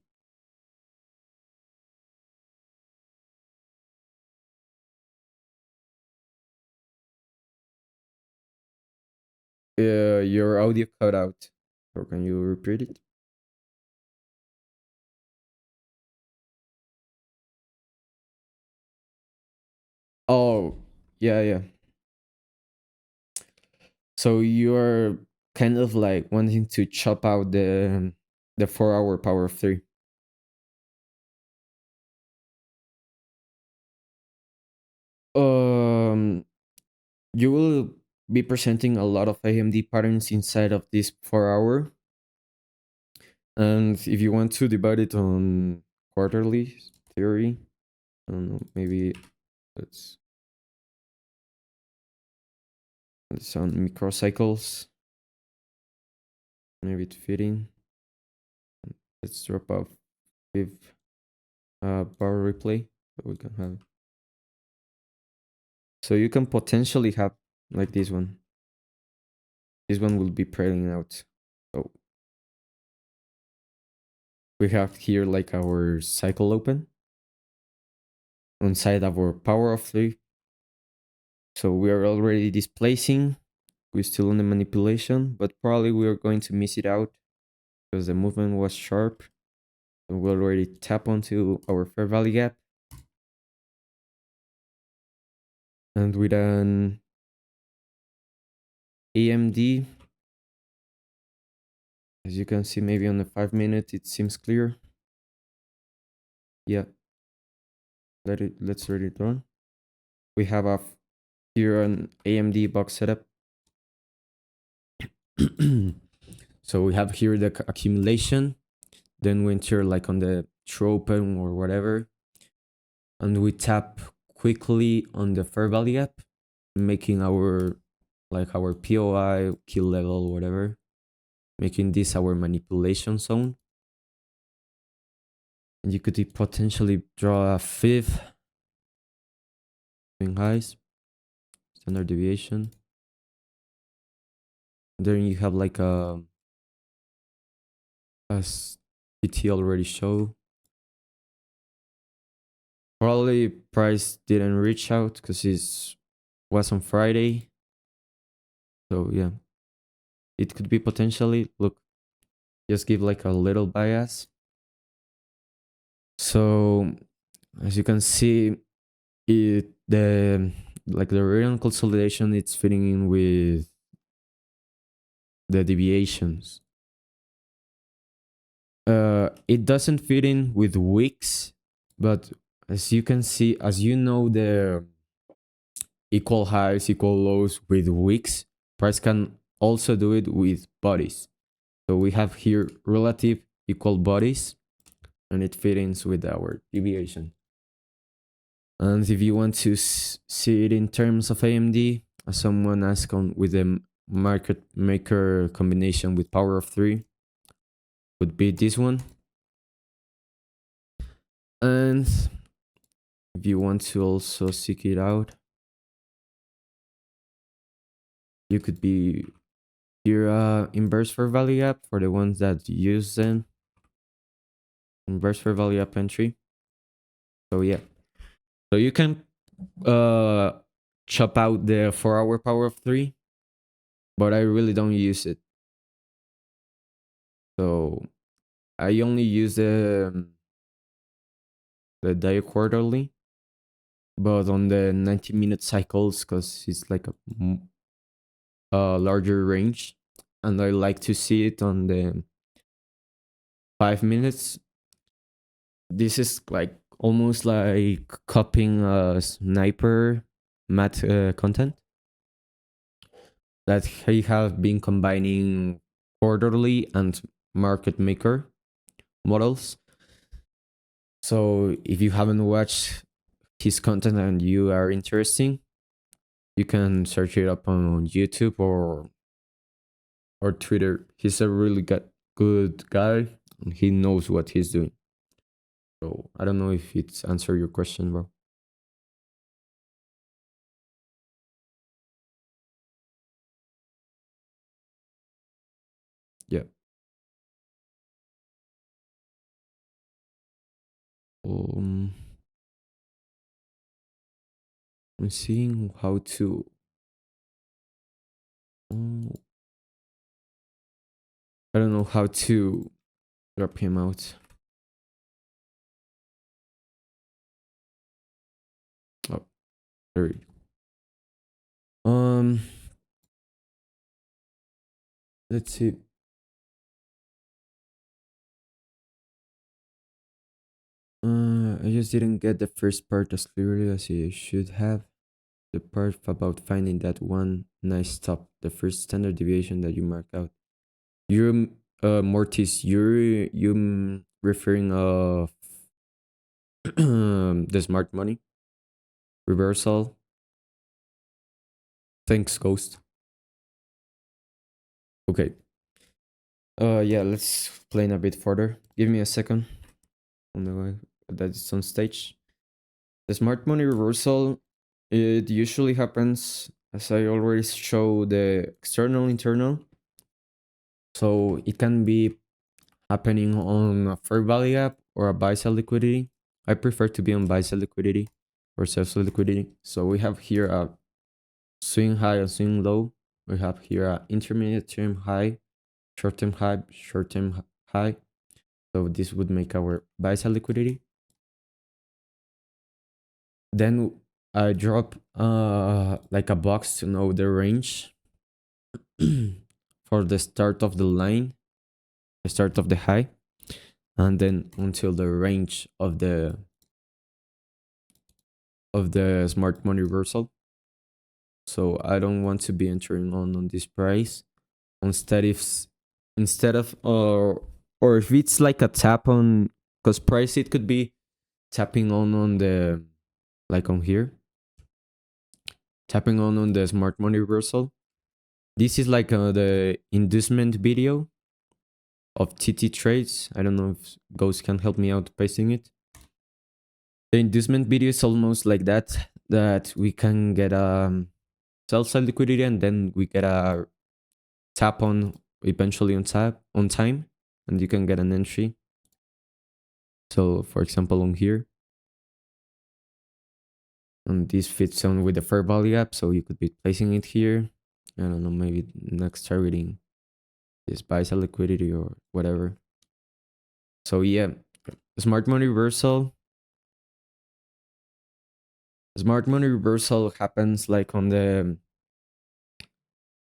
your audio cut out. Or can you repeat it? Oh, yeah. So you're kind of like wanting to chop out the 4-hour power of 3. You will be presenting a lot of AMD patterns inside of this 4-hour. And if you want to divide it on quarterly theory, I don't know, maybe let's on microcycles. Maybe it's fitting. Let's drop off fifth bar replay that we can have. So you can potentially have like this one. This one will be praying out. Oh, we have here like our cycle open inside our power of 3. So we are already displacing. We're still on the manipulation, but probably we are going to miss it out because the movement was sharp. And we already tap onto our fair value gap. And with an AMD, as you can see, maybe on the 5-minute, it seems clear. Yeah. Let's let it run. We have here an AMD box setup. So we have here the accumulation. Then we enter like on the true open or whatever. And we tap quickly on the fair value gap, making our POI, kill level, whatever. making this our manipulation zone. And you could potentially draw a fifth swing highs, standard deviation. Then you have like as PT already showed. Probably price didn't reach out because it was on Friday. So yeah, it could be potentially, look, just give like a little bias. So as you can see, the real consolidation, it's fitting in with the deviations. It doesn't fit in with wicks, but as you can see, as you know, the equal highs, equal lows with wicks, price can also do it with bodies. So we have here relative equal bodies, and it fits with our deviation. And if you want to see it in terms of AMD, as someone asked on with the market maker combination with power of 3, would be this one. And if you want to also seek it out, you could be here inverse fair value gap for the ones that use them. Inverse fair value gap entry. So yeah. So you can chop out the 4-hour power of 3, but I really don't use it. So I only use the day quarterly, but on the 90-minute cycles, because it's like a larger range, and I like to see it on the 5 minutes. This is like almost like copying a sniper math content that he have been combining quarterly and market maker models. So if you haven't watched his content and you are interested, you can search it up on YouTube or Twitter. He's a really good guy, and he knows what he's doing. So I don't know if it's answered your question, bro. Yeah. I'm seeing how to. I don't know how to drop him out. Oh, there. Let's see. I just didn't get the first part as clearly as I should have. The part about finding that one nice stop, the first standard deviation that you mark out. You're Mortis, you referring of the smart money reversal. Thanks, Ghost. Okay. Yeah, let's explain a bit further. Give me a second. On the way that is on stage. The smart money reversal, it usually happens, as I already showed, the external internal. So it can be happening on a fair value gap or a buy sell liquidity. I prefer to be on buy sell liquidity or sell sell liquidity. So we have here a swing high and swing low. We have here an intermediate term high, short term high, short term high. So this would make our buy sell liquidity. Then I drop like a box to know the range for the start of the line, the start of the high, and then until the range of the smart money reversal. So I don't want to be entering on this price. Instead of or if it's like a tap on, because price, it could be tapping on the, like on here, tapping on the smart money reversal. This is like the inducement video. of TT trades. I don't know if Ghost can help me out pasting it. The inducement video is almost like that we can get a sell side liquidity and then we get a tap on eventually on time, and you can get an entry. So for example on here, and this fits on with the fair value gap, so you could be placing it here. I don't know, maybe next targeting is buy sell liquidity or whatever. So yeah, smart money reversal happens like on the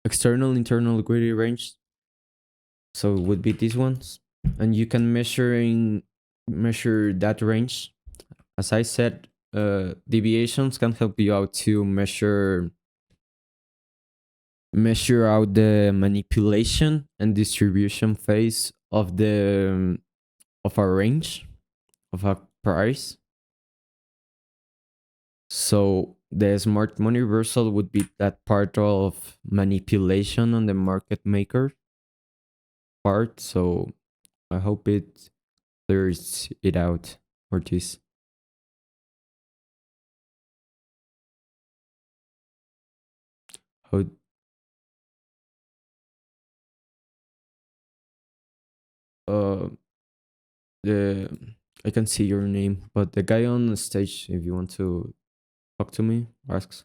external internal liquidity range, so it would be these ones, and you can measure that range. As I said, deviations can help you out to measure out the manipulation and distribution phase of the of a range of a price. So the smart money reversal would be that part of manipulation on the market maker part. So I hope it clears it out, Ortiz. How the I can see your name, but the guy on the stage, if you want to talk to me, asks.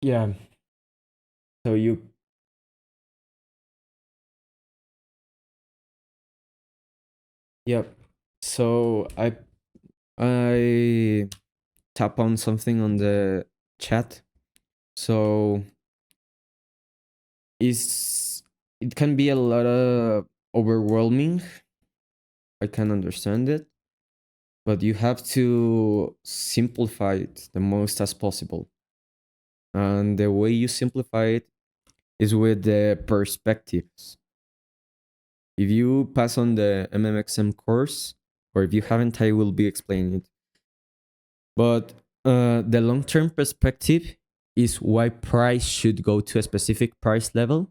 Yeah. So you. Yep. So I tap on something on the chat. So it can be a lot of overwhelming. I can understand it, but you have to simplify it the most as possible. And the way you simplify it is with the perspectives. If you pass on the Mmxm course, or if you haven't, I will be explaining it. But the long-term perspective is why price should go to a specific price level.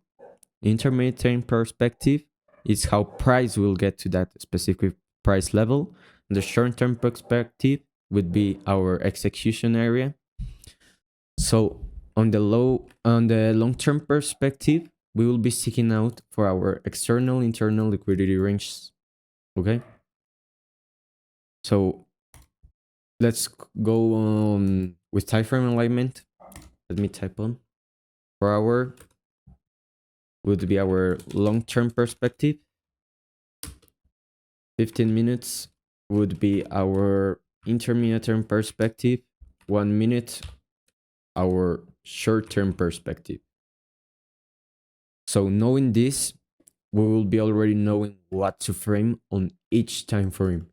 Intermediate perspective is how price will get to that specific price level. And the short-term perspective would be our execution area. So on the long-term perspective, we will be seeking out for our external internal liquidity ranges. Okay. So let's go on with time frame alignment. Let me type on 4 hour would be our long-term perspective. 15 minutes would be our intermediate term perspective. 1 minute, our short-term perspective. So knowing this, we will be already knowing what to frame on each time frame.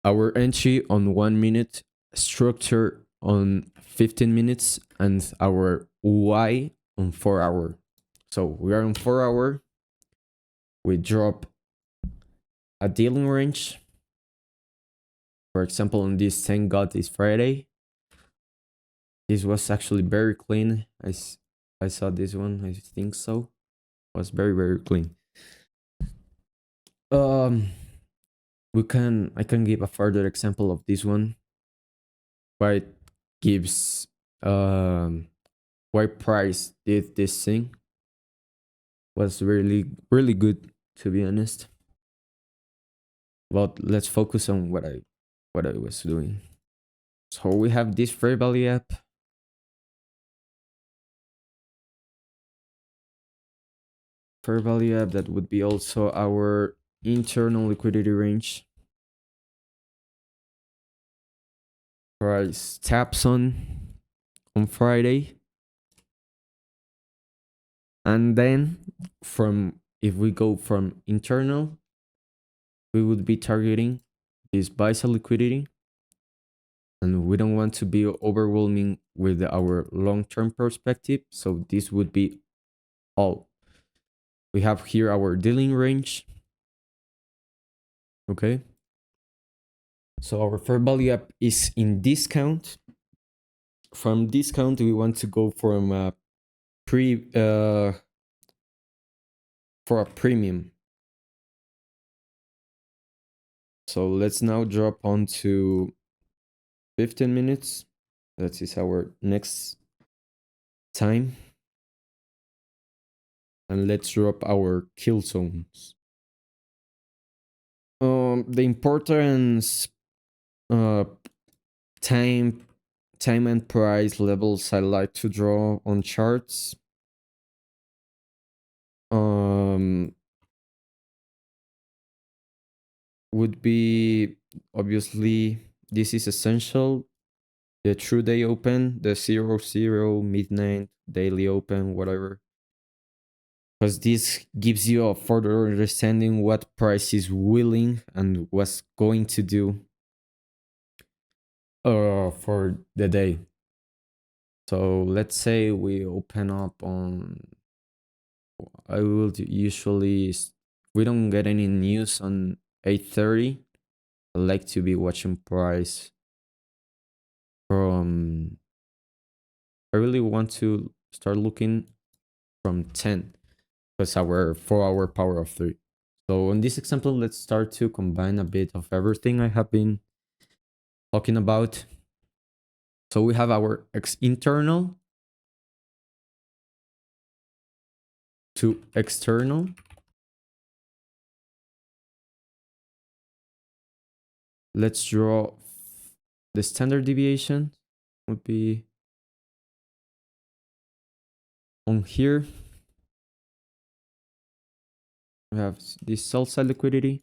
Our entry on 1 minute, structure on 15 minutes, and our Y on 4 hour. So we are on 4 hour. We drop a dealing range. For example, on this, thank God it's Friday. This was actually very clean. I saw this one. I think so. It was very, very clean. I can give a further example of this one. Why it gives why price did this thing was really, really good, to be honest. But let's focus on what I was doing. So we have this fair value gap. Fair value gap that would be also our internal liquidity range. Price taps on Friday. And then if we go from internal, we would be targeting this buy side liquidity, and we don't want to be overwhelming with our long-term perspective. So this would be all. We have here our dealing range. Okay. So our fair value up is in discount. From discount, we want to go from a for a premium. So let's now drop on to 15 minutes. That is our next time. And let's drop our kill zones. The importance time and price levels I like to draw on charts. Would be obviously this is essential. The true day open, the 00 midnight daily open, whatever. Because this gives you a further understanding what price is willing and what's going to do for the day. So let's say we open up on, I will usually, we don't get any news on 8:30. I like to be watching price from, I really want to start looking from 10 because our 4-hour power of 3. So in this example, let's start to combine a bit of everything I have been talking about. So we have our internal to external. Let's draw the standard deviation would be on here. We have this sell side liquidity.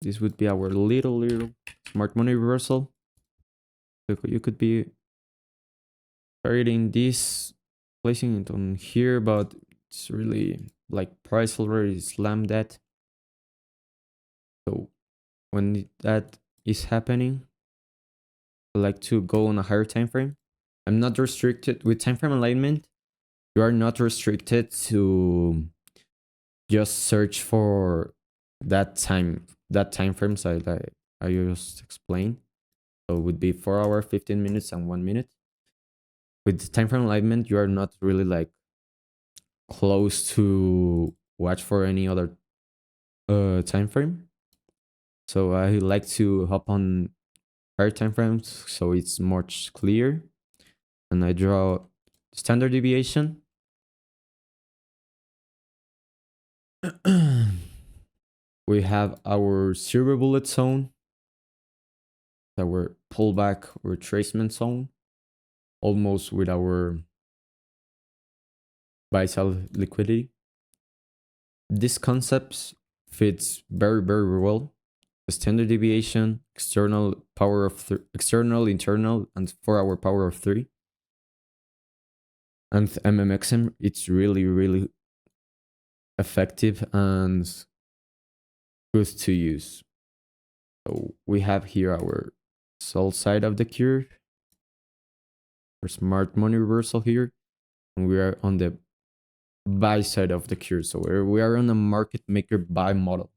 This would be our little smart money reversal. So you could be targeting this, placing it on here, but it's really like price already slammed that. So when that is happening, I like to go on a higher time frame. I'm not restricted with time frame alignment. You are not restricted to just search for that time frame side that I just explained. So it would be 4 hours, 15 minutes, and 1 minute. With time frame alignment, you are not really like close to watch for any other time frame. So I like to hop on higher time frames so it's much clear. And I draw standard deviation. We have our silver bullet zone, our pullback retracement zone, almost with our buy side liquidity. This concept fits very well. The standard deviation, external power of external, internal, and 4-hour power of 3. And Mmxm, it's really effective and good to use. So we have here our sell side of the curve, our smart money reversal here, and we are on the buy side of the curve. So we are on a market maker buy model.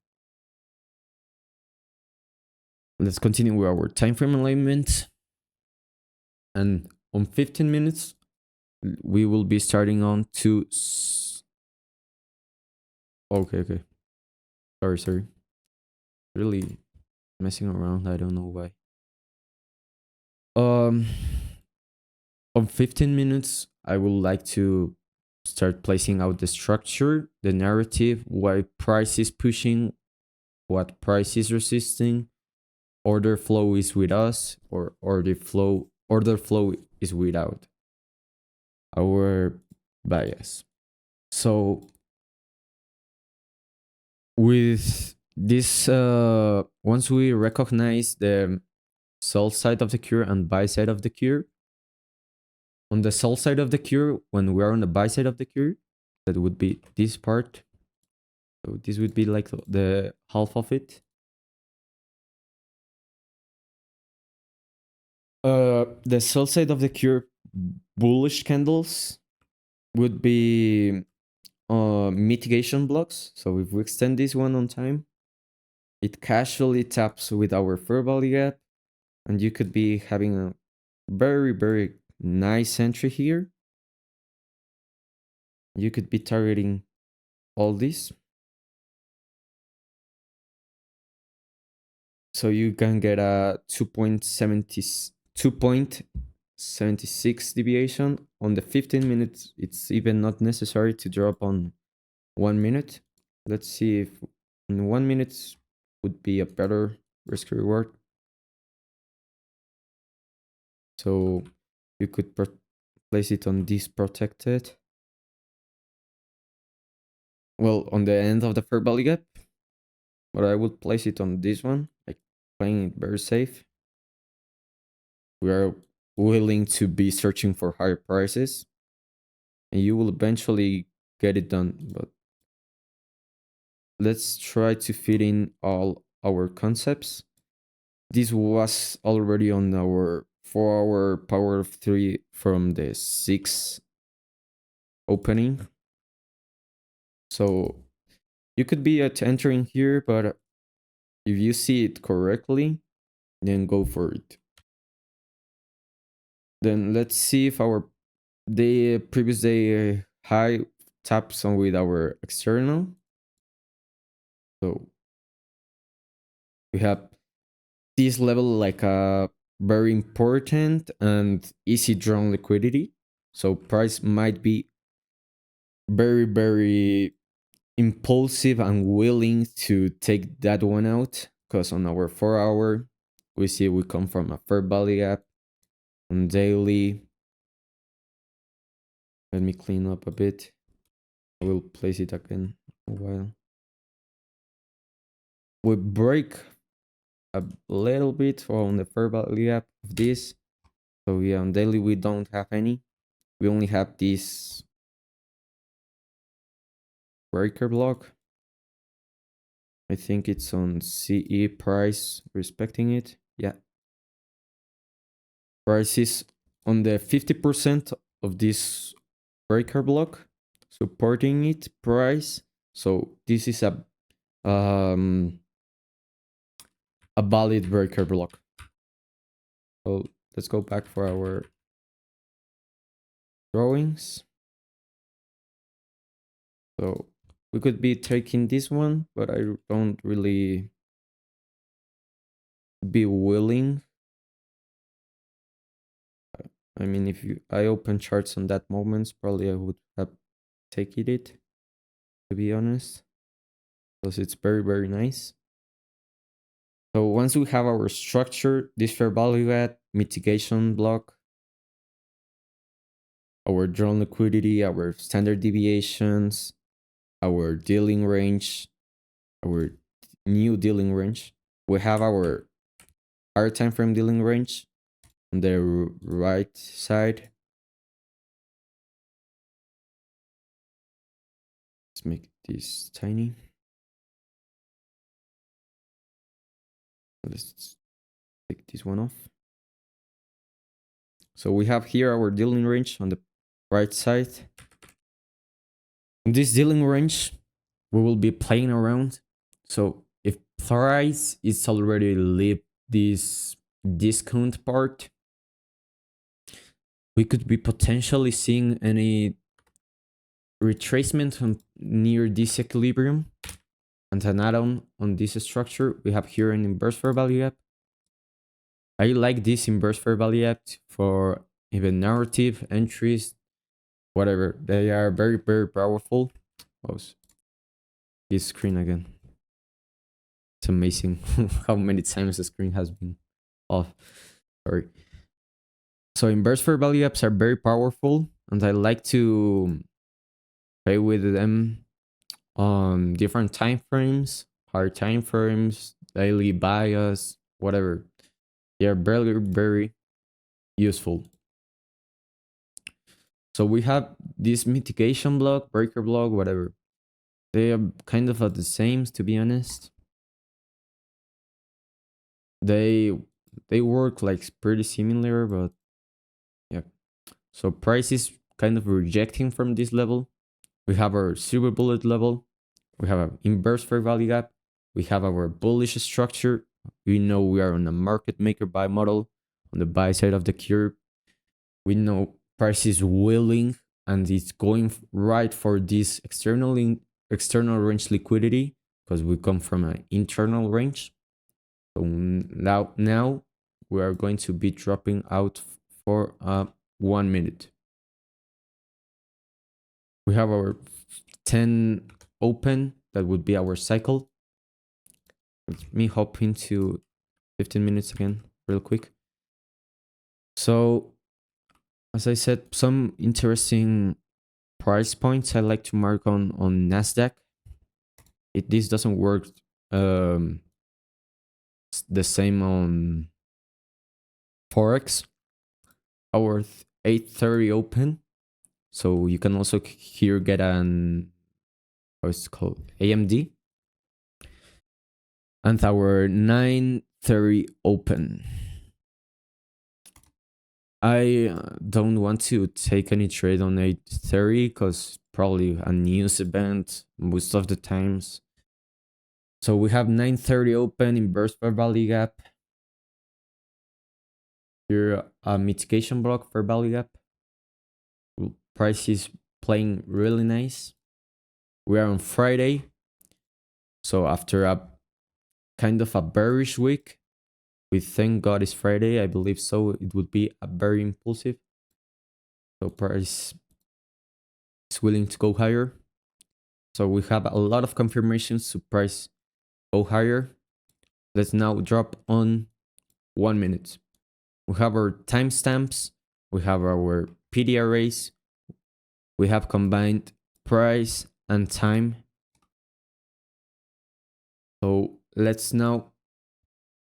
Let's continue with our time frame alignment. And on 15 minutes, we will be starting on to... Okay. Sorry. Really messing around. I don't know why. On 15 minutes, I would like to start placing out the structure, the narrative, why price is pushing, what price is resisting, order flow is with us, or order flow is without our bias. So with this, once we recognize the sell side of the curve and buy side of the curve, on the sell side of the curve, when we are on the buy side of the curve, that would be this part. So this would be like the half of it. The sell side of the cure bullish candles would be mitigation blocks. So if we extend this one on time, it casually taps with our fair value gap, and you could be having a very, very nice entry here. You could be targeting all this. So you can get a 2.76 deviation on the 15 minutes. It's even not necessary to drop on 1 minute. Let's see if in 1 minute would be a better risk reward. So you could place it on this protected. Well, on the end of the fair value gap, but I would place it on this one, like playing it very safe. We are willing to be searching for higher prices, and you will eventually get it done. But let's try to fit in all our concepts. This was already on our 4-hour power of 3 from the 6 opening. So you could be entering here, but if you see it correctly, then go for it. Then let's see if our previous day high taps on with our external. So we have this level like a very important and easy drawn liquidity. So price might be very, very impulsive and willing to take that one out, because on our 4-hour we see we come from a fair value gap. On daily, let me clean up a bit. I will place it again a while. We break a little bit on the fair value gap of this. So yeah, on daily we don't have any. We only have this breaker block. I think it's on CE price, respecting it. Yeah. Price is on the 50% of this breaker block, supporting it price. So this is a valid breaker block. So let's go back for our drawings. So we could be taking this one, but I don't really be willing. I mean, if I open charts on that moment, probably I would have taken it, to be honest, because it's very, very nice. So once we have our structure, this fair value add, mitigation block, our drawn liquidity, our standard deviations, our dealing range, our new dealing range, we have our higher time frame dealing range on the right side. Let's make this tiny. Let's take this one off. So we have here our dealing range on the right side. In this dealing range, we will be playing around. So if price is already leave this discount part, we could be potentially seeing any retracement near this equilibrium. And an add-on on this structure, we have here an inverse fair value gap. I like this inverse fair value gap for even narrative entries, whatever. They are very, very powerful. Oh, this screen again. It's amazing how many times the screen has been off. Sorry. So inverse fair value gaps are very powerful, and I like to play with them on different time frames, hard time frames, daily bias, whatever. They are very, very useful. So we have this mitigation block, breaker block, whatever. They are kind of at the same, to be honest. They work like pretty similar, but yeah. So price is kind of rejecting from this level. We have our silver bullet level. We have an inverse fair value gap. We have our bullish structure. We know we are on a market maker buy model on the buy side of the curve. We know price is willing and it's going right for this external range liquidity because we come from an internal range. So now we are going to be dropping out for 1 minute. We have our 10 open. That would be our cycle. Let me hop into 15 minutes again real quick. So as I said, some interesting price points I like to mark on NASDAQ. This doesn't work the same on Forex. Our 8:30 open. So you can also here get an, what's it called, AMD. And our 9:30 open. I don't want to take any trade on 8:30 because probably a news event most of the times. So we have 9:30 open, inverse fair value gap. Here a mitigation block fair value gap. Price is playing really nice. We are on Friday. So after a kind of a bearish week, we thank God it's Friday. I believe so. It would be a very impulsive. So price is willing to go higher. So we have a lot of confirmations to price go higher. Let's now drop on 1 minute. We have our timestamps. We have our PD arrays. We have combined price and time. So let's now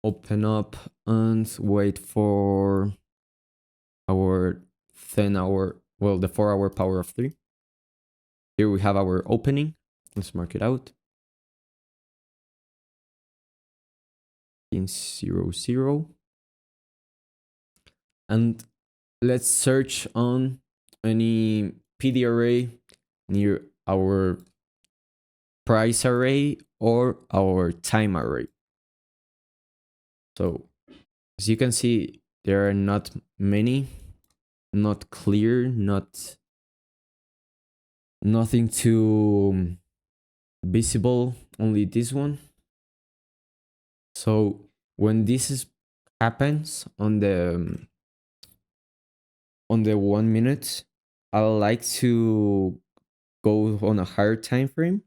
open up and wait for our 10-hour, well, the 4-hour power of 3. Here we have our opening. Let's mark it out. 0.00. And let's search on any PD array near our price array or our time array. So as you can see, there are not many, not clear, nothing too visible, only this one. So when this happens on the 1 minute, I like to go on a higher time frame.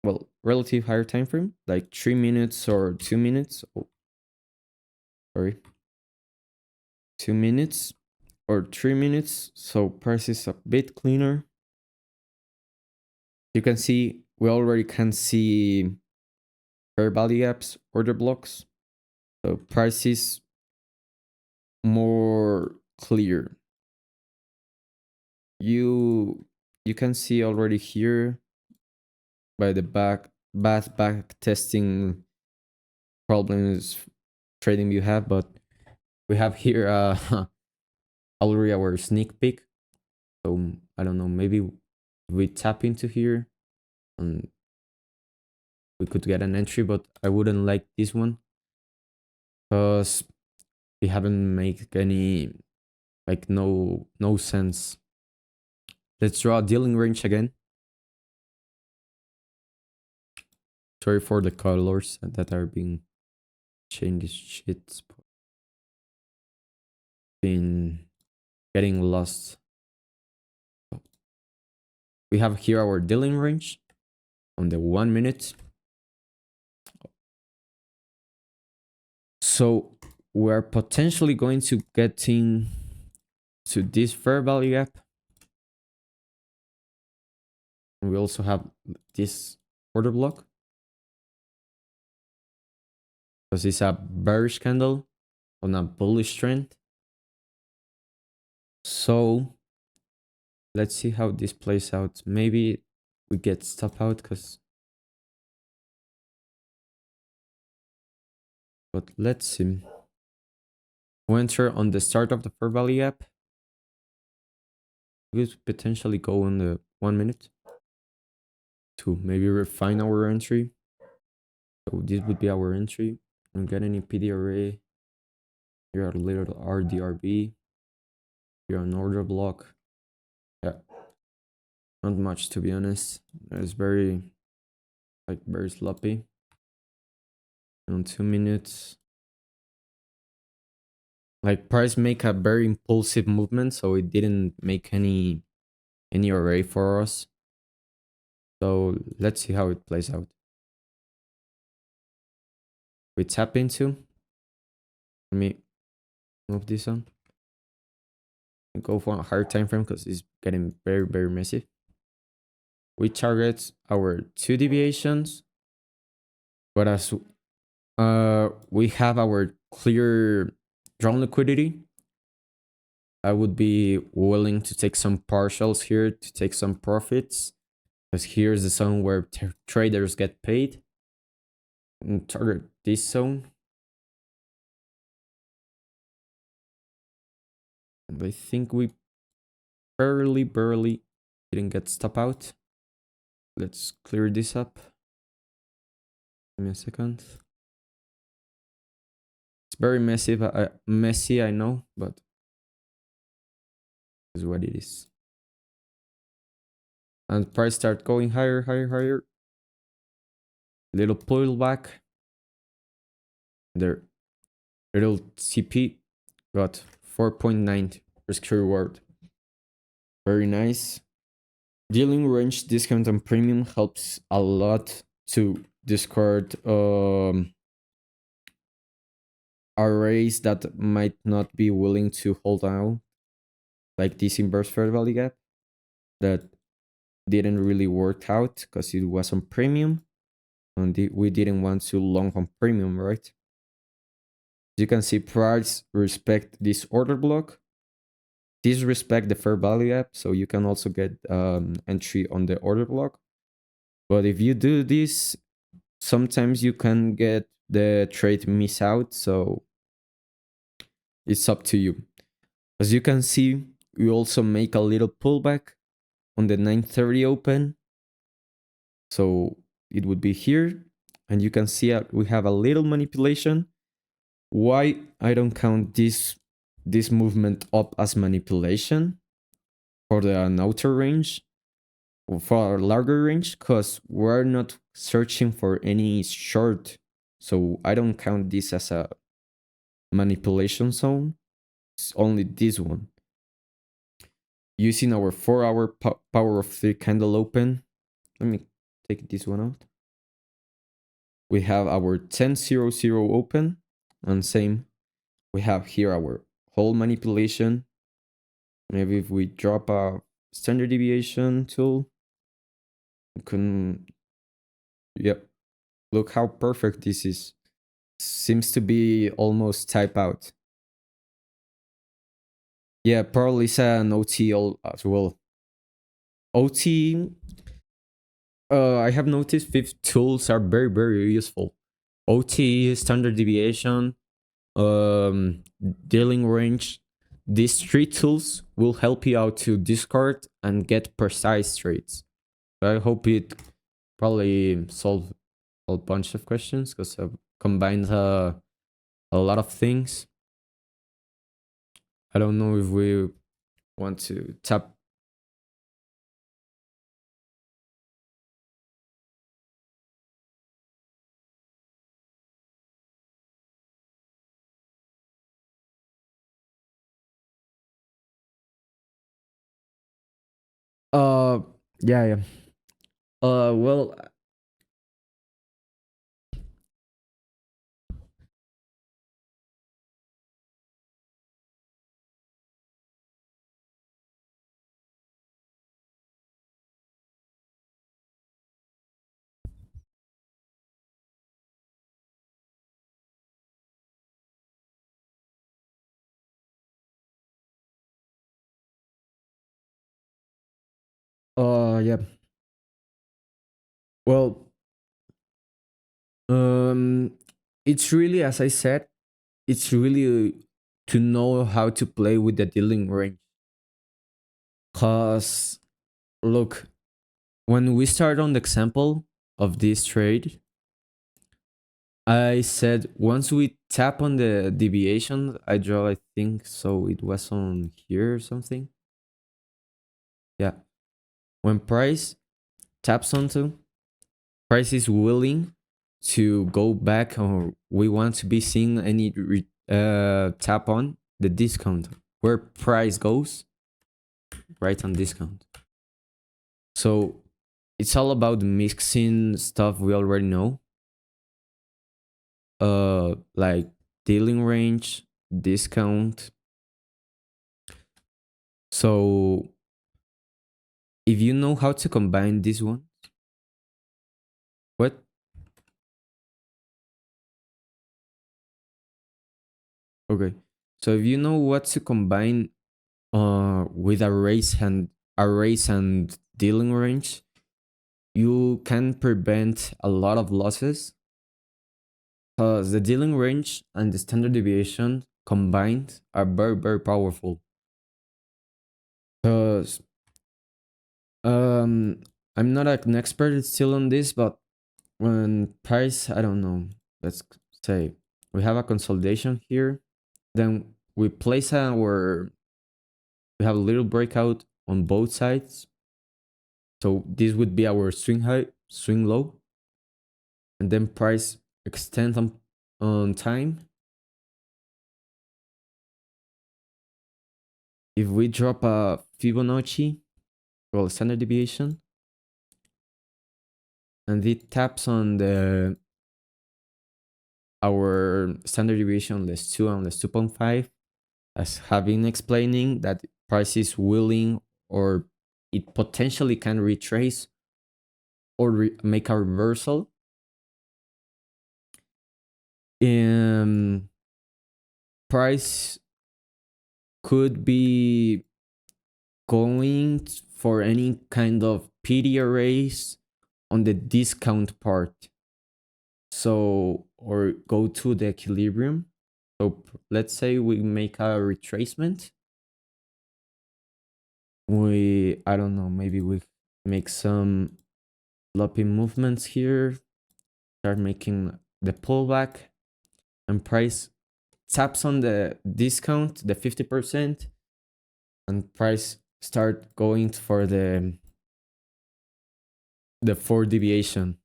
Well, relative higher time frame, like 3 minutes or 2 minutes. Oh, sorry. 2 minutes or 3 minutes. So price is a bit cleaner. You can see, we already can see fair value gaps, order blocks. So price is more clear. You can see already here by the back testing problems trading you have, but we have here already our sneak peek. So I don't know, maybe we tap into here and we could get an entry, but I wouldn't like this one because we haven't made any, like, no sense. Let's draw a dealing range again. Sorry for the colors that are being changed. Shit's been getting lost. We have here our dealing range on the 1 minute. So we're potentially going to get into this fair value gap. And we also have this order block, because it's a bearish candle on a bullish trend. So let's see how this plays out. Maybe we get stop out because. But let's see. We enter on the start of the fair value gap. We could potentially go on the 1 minute to maybe refine our entry. So this would be our entry. Don't get any PDRA. Here are a little RDRB. Here an order block. Yeah. Not much to be honest. It's very sloppy. On 2 minutes. Like price make a very impulsive movement, so it didn't make any array for us. So let's see how it plays out. We tap into. Let me move this on. And go for a higher time frame because it's getting very messy. We target our 2 deviations, but as we have our clear drawn liquidity, I would be willing to take some partials here to take some profits, because here's the zone where traders get paid. And target this zone. And I think we barely didn't get stop out. Let's clear this up. Give me a second. It's very messy, I know, but is what it is. And price start going higher. Little pullback. There. Little CP got 4.9 risk reward. Very nice. Dealing range discount and premium helps a lot to discard arrays that might not be willing to hold out, like this inverse fair value gap that didn't really work out because it was on premium and we didn't want to long on premium, right? You can see price respect this order block, disrespect the fair value gap, so you can also get entry on the order block. But if you do this, sometimes you can get the trade miss out, so it's up to you. As you can see, we also make a little pullback on the 9:30 open, so it would be here, and you can see we have a little manipulation. Why I don't count this movement up as manipulation for the outer range, or for a larger range, because we're not searching for any short, so I don't count this as a manipulation zone. It's only this one. Using our 4-hour power of 3 candle open, let me take this one out. We have our 10:00 open, and same, we have here our whole manipulation. Maybe if we drop a standard deviation tool, we can, yep, look how perfect this is. Seems to be almost type out. Yeah, probably is an OT as well. OT, I have noticed 5 tools are very useful. OT, standard deviation, dealing range. These 3 tools will help you out to discard and get precise trades. I hope it probably solve a bunch of questions because I've combined a lot of things. I don't know if we want to tap. Yeah. Well, yeah. Well, um, it's really, as I said, it's really to know how to play with the dealing range. Cause look, when we start on the example of this trade, I said once we tap on the deviation, I draw, I think, so it was on here or something. Yeah. When price taps onto, price is willing to go back, or we want to be seeing any tap on the discount. Where price goes, right on discount. So it's all about mixing stuff we already know. Like dealing range, discount. So if you know how to combine this one, what? Okay. So if you know what to combine with a raise and dealing range, you can prevent a lot of losses, because the dealing range and the standard deviation combined are very, very powerful. Because I'm not an expert still on this, but when price, I don't know, let's say we have a consolidation here, then we place we have a little breakout on both sides. So this would be our swing high, swing low, and then price extend on time. If we drop a Fibonacci, well, standard deviation, and it taps on our standard deviation less 2 and less 2.5, as have been explaining, that price is willing, or it potentially can retrace or make a reversal. Price could be going for any kind of PD arrays on the discount part. So, or go to the equilibrium. So let's say we make a retracement. I don't know, maybe we make some floppy movements here, start making the pullback, and price taps on the discount, the 50%, and price start going for the 4 deviation.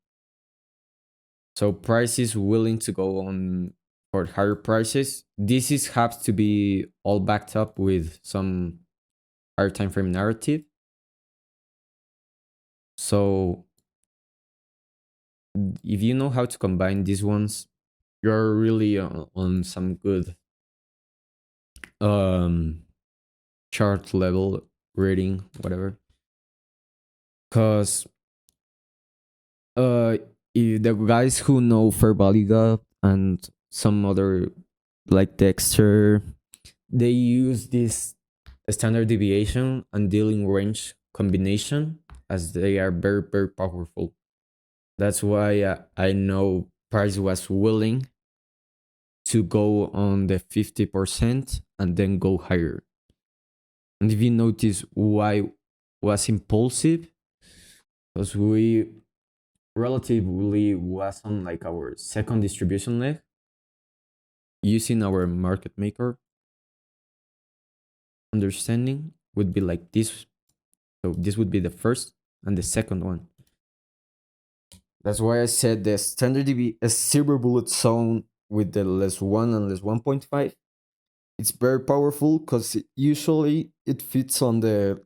So price is willing to go on for higher prices. This has to be all backed up with some higher time frame narrative. So if you know how to combine these ones, you're really on some good chart level rating, whatever. Because if the guys who know Fair Value Gap and some other like Dexter, they use this standard deviation and dealing range combination, as they are very, very powerful. That's why I know price was willing to go on the 50% and then go higher. And if you notice why was impulsive, because we relatively was on like our second distribution leg using our market maker understanding would be like this. So this would be the first and the second one. That's why I said the standard DB a silver bullet zone with the less 1 and less 1.5. It's very powerful because usually it fits on the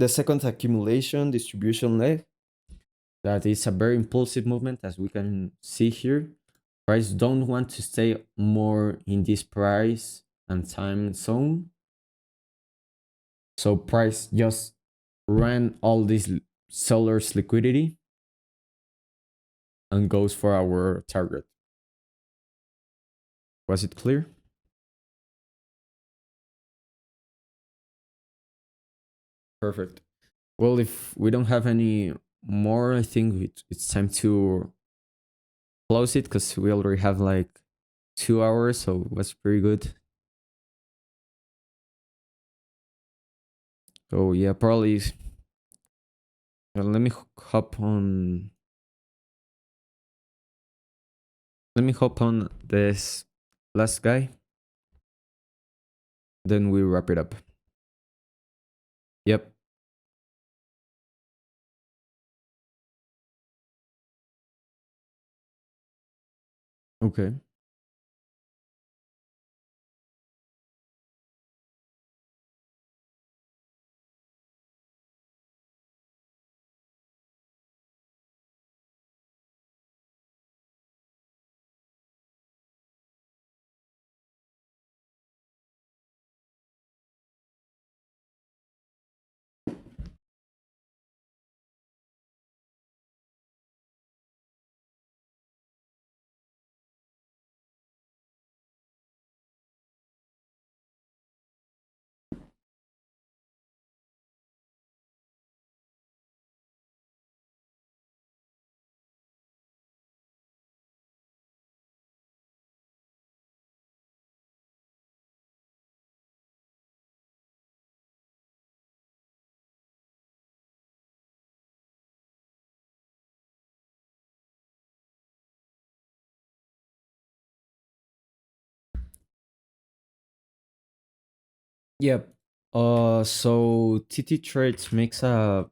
second accumulation distribution leg. That is a very impulsive movement, as we can see here. Price don't want to stay more in this price and time zone. So price just ran all this seller's liquidity and goes for our target. Was it clear? Perfect. Well, if we don't have any more, I think it's time to close it because we already have like 2 hours, so it was pretty good. So yeah, probably let me hop on. Let me hop on this last guy. Then we wrap it up. Yep. Okay. Yep. So TT Trades makes a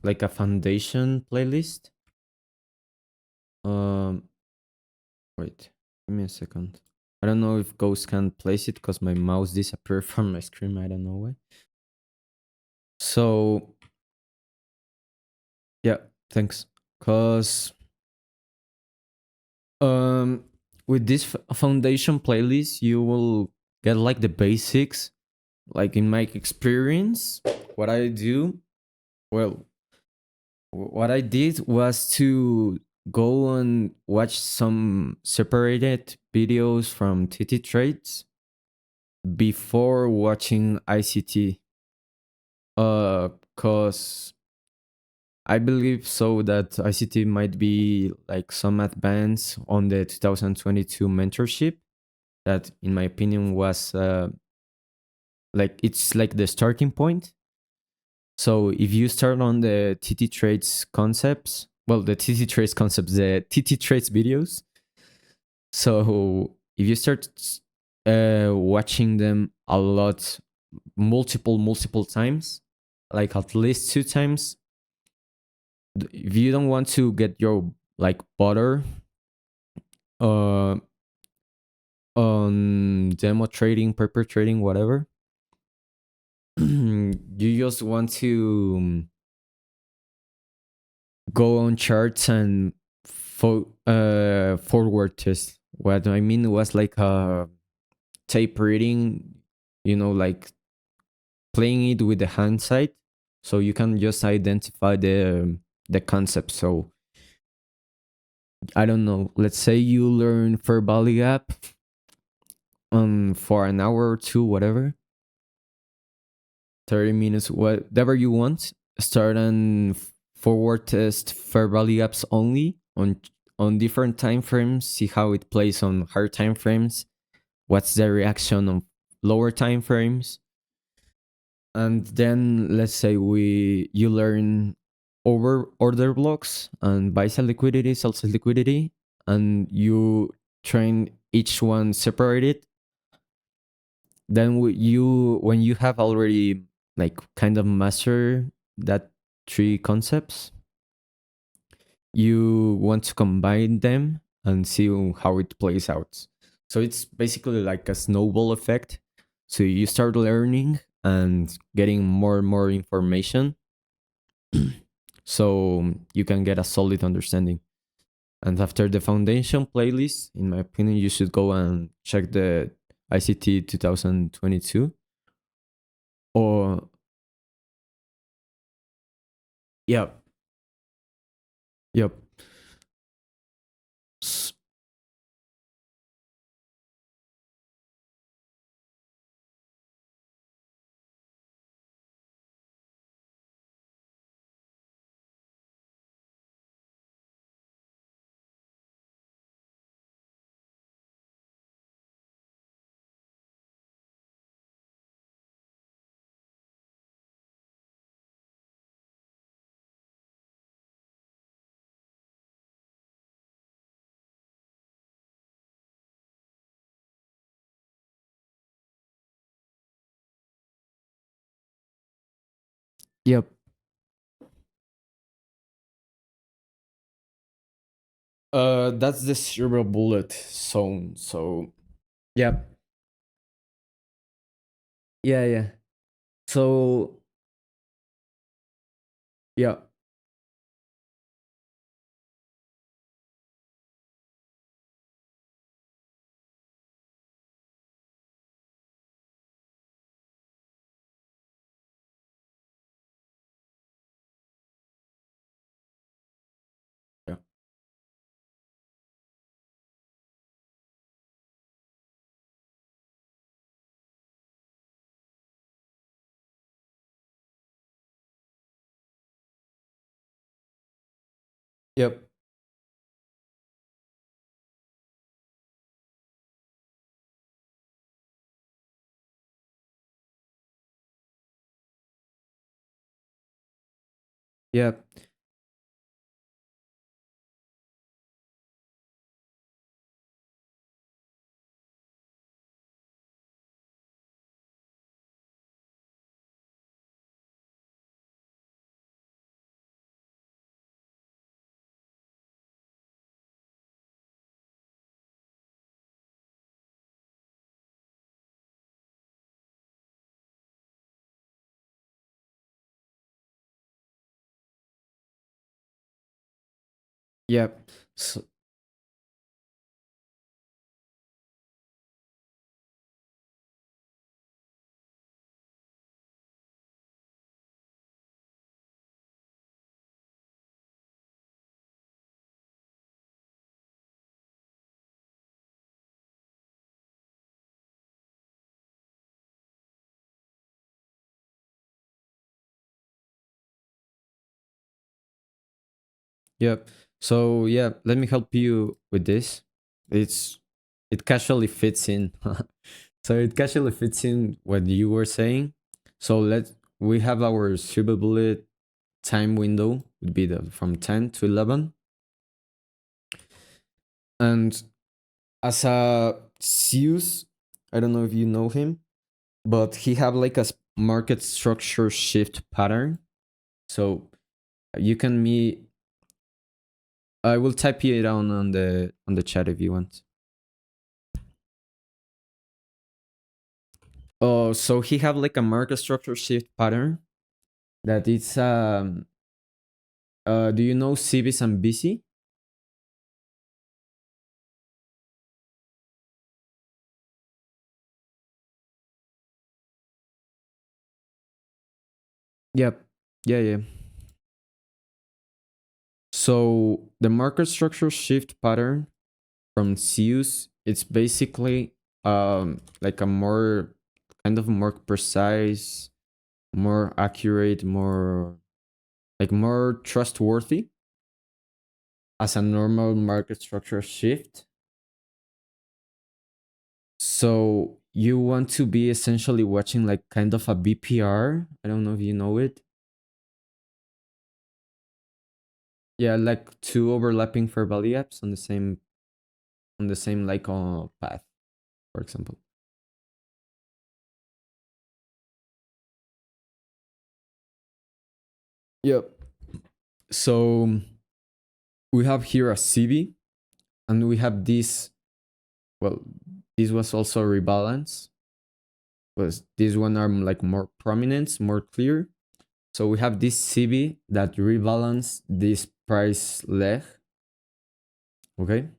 like a foundation playlist. Um, wait, give me a second. I don't know if Ghost can place it because my mouse disappeared from my screen. I don't know why. So yeah, thanks. Cause um, with this foundation playlist, you will get like the basics. Like in my experience, what I do, well, what I did was to go and watch some separated videos from TT Trades before watching ICT. Cause I believe so that ICT might be like some advance on the 2022 mentorship that, in my opinion, was like it's like the starting point. So if you start on the TT Trades concepts, well, the TT Trades concepts, the TT Trades videos. So if you start watching them a lot, multiple times, like at least 2 times, if you don't want to get your like butter uh, on demo trading, paper trading, whatever, you just want to go on charts and forward test. What I mean was like a tape reading, like playing it with the hindsight, so you can just identify the concept. So I don't know. Let's say you learn fair value gap for an hour or two, whatever, 30 minutes, whatever you want. Start and forward test fair value gaps only on different time frames. See how it plays on higher time frames. What's the reaction on lower time frames? And then let's say you learn over order blocks and buy sell liquidity, sell sell liquidity, and you train each one separated. Then when you have already like kind of master that three concepts, you want to combine them and see how it plays out. So it's basically like a snowball effect. So you start learning and getting more and more information so you can get a solid understanding. And after the foundation playlist, in my opinion, you should go and check the ICT 2022. Or yep, yep. Yep. That's the silver bullet zone. So yeah, yeah. So yeah, yeah, yep, yep, yep. So yep. So yeah, let me help you with this. It's it casually fits in. So it casually fits in what you were saying. So let we have our silver bullet time window would be the from 10 to 11, and as a Zeus, I don't know if you know him, but he have like a market structure shift pattern. So you can me I will type it down on the chat if you want. Oh, so he have like a market structure shift pattern that it's do you know CBIS and BC? Yep. Yeah. So the market structure shift pattern from Zeus, it's basically like a more kind of more precise, more accurate, more like more trustworthy as a normal market structure shift. So you want to be essentially watching like kind of a BPR. I don't know if you know it. Yeah, like two overlapping fair value gaps on the same like path, for example. Yep. So we have here a CB, and we have this. Well, this was also a rebalance. Was this one are like more prominent, more clear. So we have this CB that rebalance this price leg. Okay.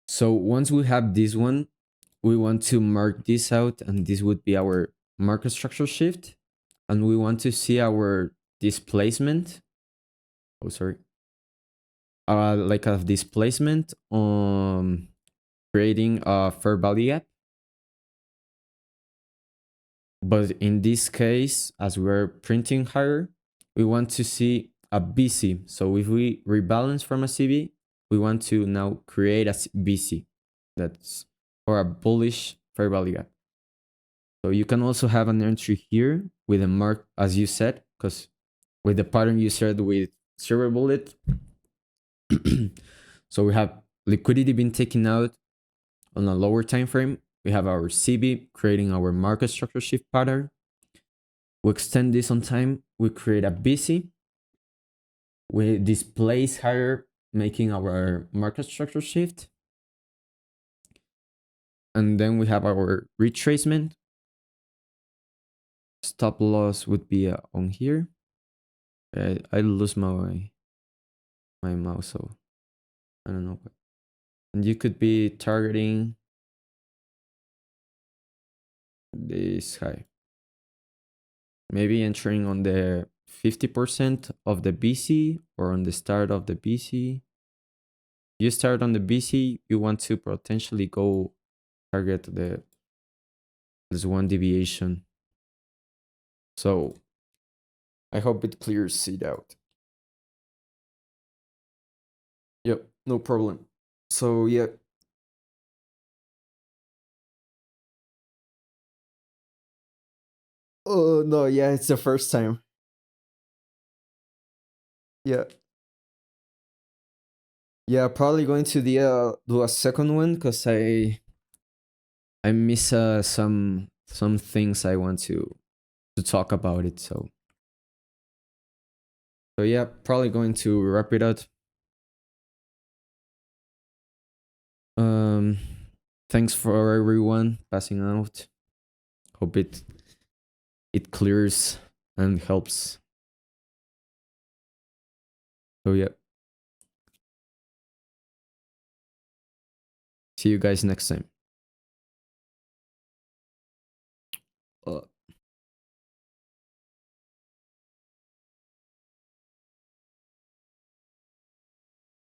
So once we have this one, we want to mark this out, and this would be our market structure shift. And we want to see our displacement. Oh, sorry. Like a displacement on creating a fair value gap. But in this case, as we're printing higher, we want to see a BC. So if we rebalance from a CB, we want to now create a BC. That's for a bullish fair value gap. So you can also have an entry here with a mark, as you said, because with the pattern you said with silver bullet. So we have liquidity being taken out on a lower time frame. We have our CB creating our market structure shift pattern. we extend this on time, we create a BC, we displace higher, making our market structure shift. And then we have our retracement. Stop loss would be on here. I lose my mouse, so I don't know. And you could be targeting this high. Maybe entering on the 50% of the BC or on the start of the BC. You start on the BC, you want to potentially go target this one deviation. So I hope it clears it out. Yep, no problem. So yeah. Oh no, yeah, it's the first time. Yeah. Yeah, probably going to do a second one because I miss some things I want to talk about it. So yeah, probably going to wrap it up. Thanks for everyone passing out. Hope it clears and helps. So yeah. See you guys next time.